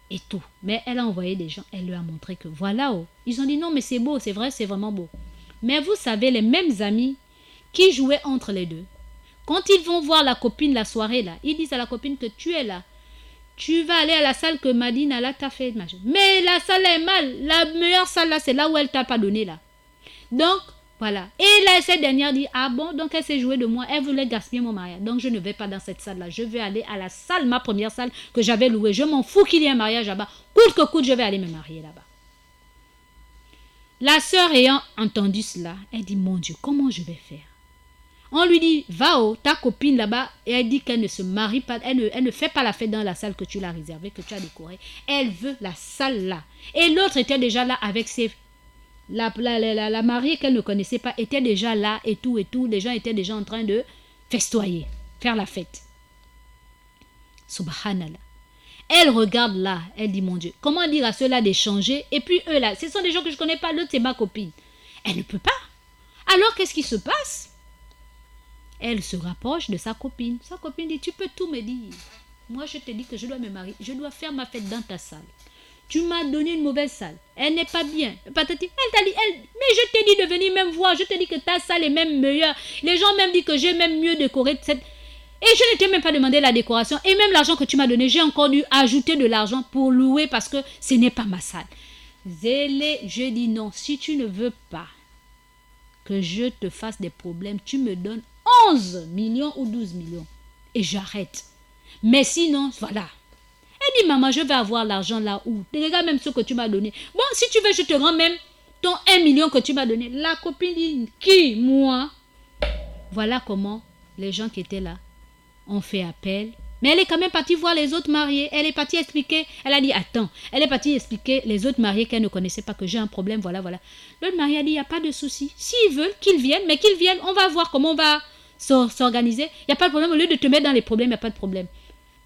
Et tout. Mais elle a envoyé des gens, elle lui a montré que voilà, oh. Ils ont dit, non mais c'est beau, c'est vrai, c'est vraiment beau. Mais vous savez, les mêmes amis qui jouaient entre les deux, quand ils vont voir la copine la soirée là, ils disent à la copine que tu es là. Tu vas aller à la salle que Madine là t'a fait. Mais la salle est mal. La meilleure salle là, c'est là où elle t'a pas donné là. Donc, Voilà. Et là, cette dernière dit, ah bon, donc elle s'est jouée de moi, elle voulait gaspiller mon mariage. Donc je ne vais pas dans cette salle-là, je vais aller à la salle, ma première salle que j'avais louée. Je m'en fous qu'il y ait un mariage là-bas. Coûte que coûte, je vais aller me marier là-bas. La sœur ayant entendu cela, elle dit, mon Dieu, comment je vais faire? On lui dit, va ta copine là-bas, et elle dit qu'elle ne se marie pas, elle ne fait pas la fête dans la salle que tu l'as réservée, que tu as décorée. Elle veut la salle là. Et l'autre était déjà là avec ses... La mariée qu'elle ne connaissait pas était déjà là et tout. Les gens étaient déjà en train de festoyer, faire la fête. Subhanallah. Elle regarde là, elle dit, mon Dieu, comment dire à ceux-là d'échanger? Et puis eux là, ce sont des gens que je ne connais pas, l'autre c'est ma copine. Elle ne peut pas. Alors qu'est-ce qui se passe? Elle se rapproche de sa copine. Sa copine dit, tu peux tout me dire. Moi je te dis que je dois me marier, je dois faire ma fête dans ta salle. Tu m'as donné une mauvaise salle. Elle n'est pas bien. Patati. Elle t'a dit, mais je t'ai dit de venir même voir. Je t'ai dit que ta salle est même meilleure. Les gens même disent que j'ai même mieux décoré cette... Et je ne t'ai même pas demandé la décoration. Et même l'argent que tu m'as donné, j'ai encore dû ajouter de l'argent pour louer parce que ce n'est pas ma salle. Zélé, je dis non. Si tu ne veux pas que je te fasse des problèmes, tu me donnes 11 millions ou 12 millions. Et j'arrête. Mais sinon, voilà. Elle dit, maman, je vais avoir l'argent là où? Regarde même ce que tu m'as donné. Bon, si tu veux, je te rends même ton 1 million que tu m'as donné. La copine dit, qui? Moi? Voilà comment les gens qui étaient là ont fait appel. Mais elle est quand même partie voir les autres mariés. Elle est partie expliquer. Elle a dit, attends. Elle est partie expliquer les autres mariés qu'elle ne connaissait pas, que j'ai un problème, voilà. L'autre marié a dit, il n'y a pas de souci. S'ils veulent, qu'ils viennent, mais qu'ils viennent, on va voir comment on va s'organiser. Il n'y a pas de problème. Au lieu de te mettre dans les problèmes, il n'y a pas de problème.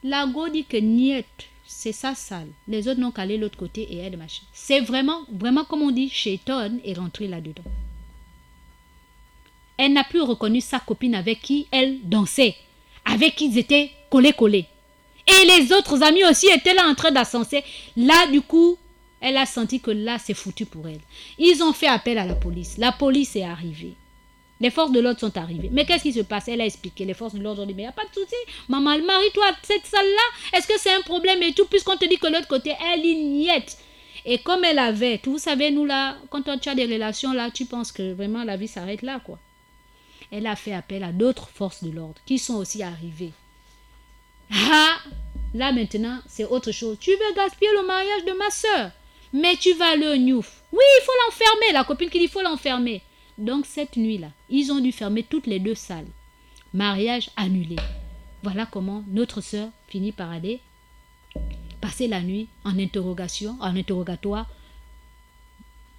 La go dit que niet, c'est sa salle. Les autres n'ont qu'à aller de l'autre côté et elle machin. C'est vraiment comme on dit, Shaitan est rentré là-dedans. Elle n'a plus reconnu sa copine avec qui elle dansait, avec qui ils étaient collés. Et les autres amis aussi étaient là en train d'ascenser. Là, du coup, elle a senti que là, c'est foutu pour elle. Ils ont fait appel à la police. La police est arrivée. Les forces de l'ordre sont arrivées. Mais qu'est-ce qui se passe? Elle a expliqué. Les forces de l'ordre ont dit, mais il n'y a pas de souci. Maman, marie-toi à cette salle-là. Est-ce que c'est un problème et tout? Puisqu'on te dit que l'autre côté, elle est niette. Et comme elle avait, vous savez, nous là, quand tu as des relations là, tu penses que vraiment la vie s'arrête là, quoi. Elle a fait appel à d'autres forces de l'ordre qui sont aussi arrivées. Ah, là maintenant, c'est autre chose. Tu veux gaspiller le mariage de ma soeur, mais tu vas le Niouf. Oui, il faut l'enfermer. La copine qui dit, il faut l'enfermer. Donc cette nuit-là, ils ont dû fermer toutes les deux salles. Mariage annulé. Voilà comment notre sœur finit par aller passer la nuit en interrogatoire,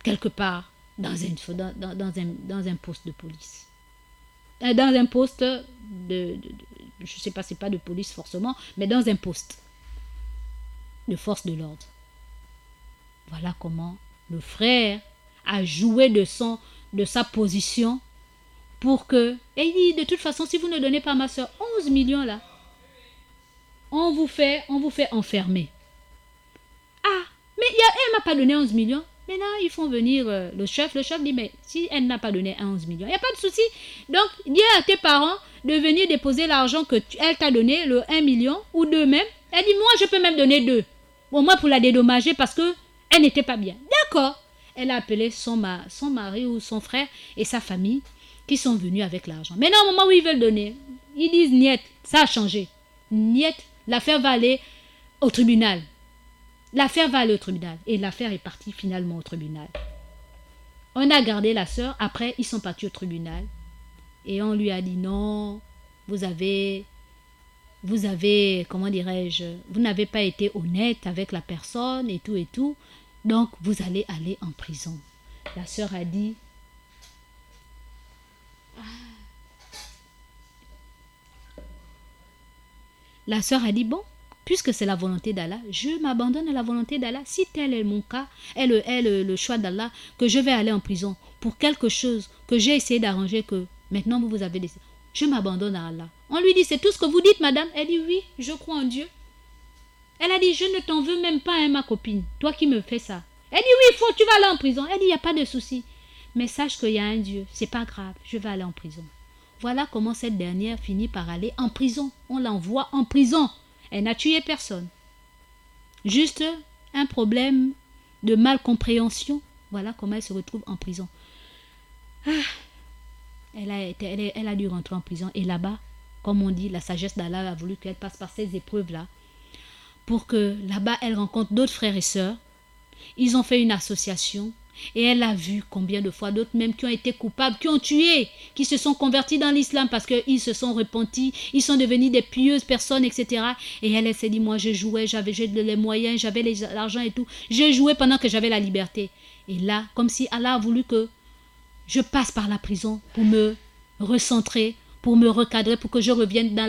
quelque part dans un poste de police. Dans un poste de je ne sais pas, c'est pas de police forcément, mais dans un poste de force de l'ordre. Voilà comment le frère a joué de sa position pour que... Et il dit, de toute façon, si vous ne donnez pas à ma soeur 11 millions là, on vous fait enfermer. Ah, mais elle ne m'a pas donné 11 millions. Maintenant, ils font venir le chef. Le chef dit, mais si elle n'a pas donné 11 millions, il n'y a pas de souci. Donc, dis à tes parents de venir déposer l'argent qu'elle t'a donné, le 1 million ou 2 même. Elle dit, moi, je peux même donner 2. Au moins pour la dédommager parce qu'elle n'était pas bien. D'accord. Elle a appelé son mari ou son frère et sa famille qui sont venus avec l'argent. Maintenant, au moment où ils veulent donner, ils disent, niet, ça a changé. Niet, l'affaire va aller au tribunal. L'affaire va aller au tribunal. Et l'affaire est partie finalement au tribunal. On a gardé la sœur. Après, ils sont partis au tribunal. Et on lui a dit non, vous avez, comment dirais-je, vous n'avez pas été honnête avec la personne et tout. Donc, vous allez aller en prison. La sœur a dit, bon, puisque c'est la volonté d'Allah, je m'abandonne à la volonté d'Allah. Si tel est mon cas, le choix d'Allah, que je vais aller en prison pour quelque chose que j'ai essayé d'arranger, que maintenant vous avez décidé. Je m'abandonne à Allah. On lui dit, c'est tout ce que vous dites, madame? Elle dit, oui, je crois en Dieu. Elle a dit, je ne t'en veux même pas, ma copine, toi qui me fais ça. Elle dit, oui, tu vas aller en prison. Elle dit, il n'y a pas de souci. Mais sache qu'il y a un Dieu, c'est pas grave, je vais aller en prison. Voilà comment cette dernière finit par aller en prison. On l'envoie en prison. Elle n'a tué personne. Juste un problème de malcompréhension. Voilà comment elle se retrouve en prison. Elle a dû rentrer en prison. Et là-bas, comme on dit, la sagesse d'Allah a voulu qu'elle passe par ces épreuves-là pour que là-bas, elle rencontre d'autres frères et sœurs. Ils ont fait une association et elle a vu combien de fois d'autres même qui ont été coupables, qui ont tué, qui se sont convertis dans l'islam parce qu'ils se sont repentis, ils sont devenus des pieuses personnes, etc. Et elle s'est dit, moi je jouais, j'avais les moyens, j'avais l'argent et tout. Je jouais pendant que j'avais la liberté. Et là, comme si Allah a voulu que je passe par la prison pour me recentrer, pour me recadrer, pour que je revienne dans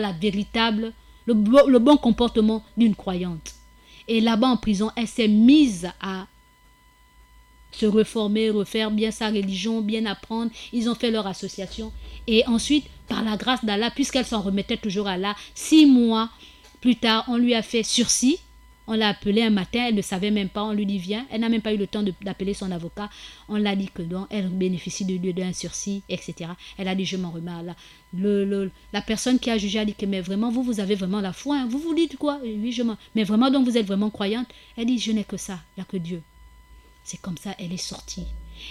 le bon comportement d'une croyante. Et là-bas en prison, elle s'est mise à se reformer, refaire bien sa religion, bien apprendre. Ils ont fait leur association. Et ensuite, par la grâce d'Allah, puisqu'elle s'en remettait toujours à Allah, 6 mois plus tard, on lui a fait sursis. On l'a appelée un matin, elle ne savait même pas, on lui dit viens. Elle n'a même pas eu le temps d'appeler son avocat. On l'a dit que non, elle bénéficie d'un sursis, etc. Elle a dit je m'en remets à Allah. La personne qui a jugé a dit que mais vraiment, vous avez vraiment la foi. Hein. Vous dites quoi? Oui, mais vraiment, donc vous êtes vraiment croyante? Elle dit je n'ai que ça, il n'y a que Dieu. C'est comme ça, elle est sortie.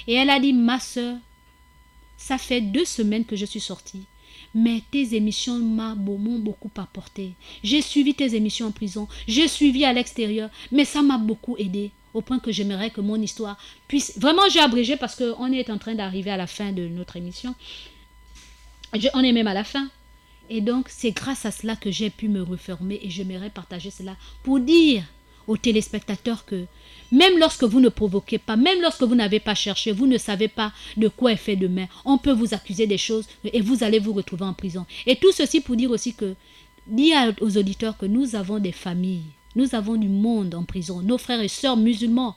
Et elle a dit, ma soeur, ça fait 2 semaines que je suis sortie. Mais tes émissions m'ont beaucoup apporté. J'ai suivi tes émissions en prison. J'ai suivi à l'extérieur. Mais ça m'a beaucoup aidé. Au point que j'aimerais que mon histoire puisse... Vraiment, j'ai abrégé parce qu'on est en train d'arriver à la fin de notre émission. On est même à la fin. Et donc, c'est grâce à cela que j'ai pu me refermer. Et j'aimerais partager cela pour dire aux téléspectateurs que même lorsque vous ne provoquez pas, même lorsque vous n'avez pas cherché, vous ne savez pas de quoi est fait demain, on peut vous accuser des choses et vous allez vous retrouver en prison. Et tout ceci pour dire aussi que, dire aux auditeurs que nous avons des familles, nous avons du monde en prison, nos frères et sœurs musulmans.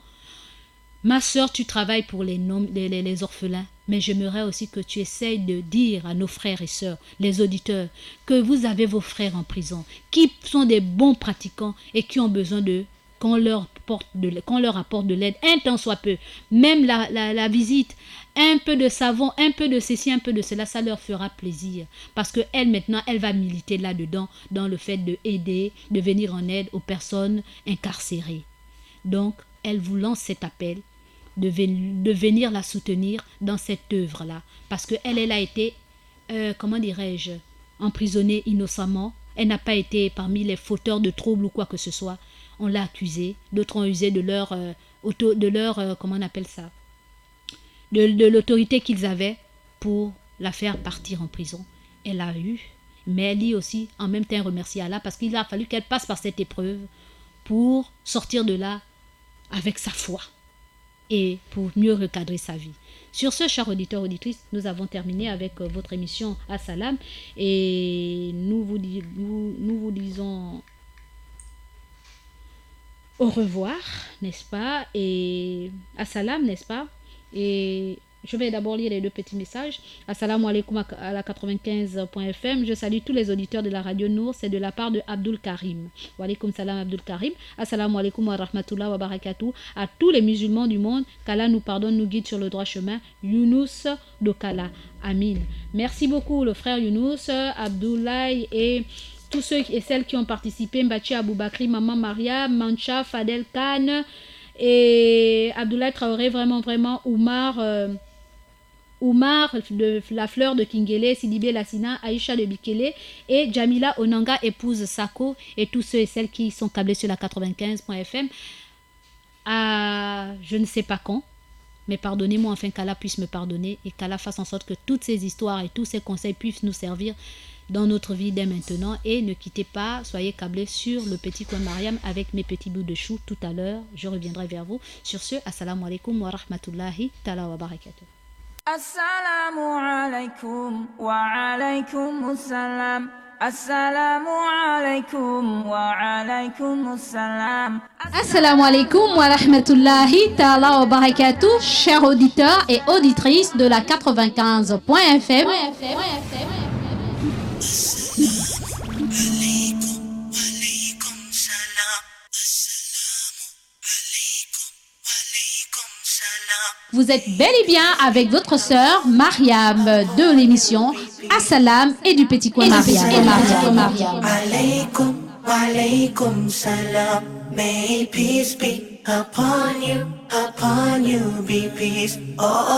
Ma sœur, tu travailles pour les orphelins, mais j'aimerais aussi que tu essayes de dire à nos frères et sœurs, les auditeurs, que vous avez vos frères en prison, qui sont des bons pratiquants et qui ont besoin qu'on leur apporte de l'aide, un tant soit peu, même la visite, un peu de savon, un peu de ceci, un peu de cela, ça leur fera plaisir. Parce qu'elle, maintenant, elle va militer là-dedans, dans le fait d'aider, de venir en aide aux personnes incarcérées. Donc, elle vous lance cet appel de venir la soutenir dans cette œuvre-là. Parce qu'elle a été, emprisonnée innocemment. Elle n'a pas été parmi les fauteurs de troubles ou quoi que ce soit. On l'a accusée. D'autres ont usé de l'autorité qu'ils avaient pour la faire partir en prison. Elle a eu, mais elle dit aussi en même temps remercier Allah parce qu'il a fallu qu'elle passe par cette épreuve pour sortir de là avec sa foi et pour mieux recadrer sa vie. Sur ce, chers auditeurs, auditrices, nous avons terminé avec votre émission Assalam et nous vous disons au revoir, n'est-ce pas, et Assalam, n'est-ce pas, et je vais d'abord lire les 2 petits messages. Assalamu alaikum à la 95.fm. Je salue tous les auditeurs de la radio Nour. C'est de la part de Abdul Karim. Wa alaikum salam Abdul Karim. Assalamu alaikum wa rahmatullah wa barakatuh. À tous les musulmans du monde, qu'Allah nous pardonne, nous guide sur le droit chemin. Younous Dokala. Amin. Merci beaucoup le frère Younous, Abdoulaye et tous ceux et celles qui ont participé. Mbachi Aboubakri, Maman Maria, Mancha, Fadel Khan et Abdoulaye Traoré, vraiment Oumar de la fleur de Kingele, Sidibé Lassina, Aïcha de Bikele et Jamila Onanga, épouse Sako, et tous ceux et celles qui sont câblés sur la 95.fm à je ne sais pas quand, mais pardonnez-moi enfin qu'Allah puisse me pardonner et qu'Allah fasse en sorte que toutes ces histoires et tous ces conseils puissent nous servir dans notre vie dès maintenant. Et ne quittez pas, soyez câblés sur le petit coin Mariam avec mes petits bouts de chou tout à l'heure. Je reviendrai vers vous. Sur ce, assalamu alaikum wa rahmatullahi ta'ala wa barakatuh. Assalamu alaikum wa alaikum assalam. Assalamu alaikum wa alaikum assalam. Assalamu alaikum wa rahmatullahi ta'ala wa barakatuh, chers auditeurs et auditrices de la 95.fm. Vous êtes bel et bien avec votre sœur Mariam de l'émission Assalam et du petit coin Mariam. Alaikum, walaikum salam. May peace be upon you, be peace. Oh.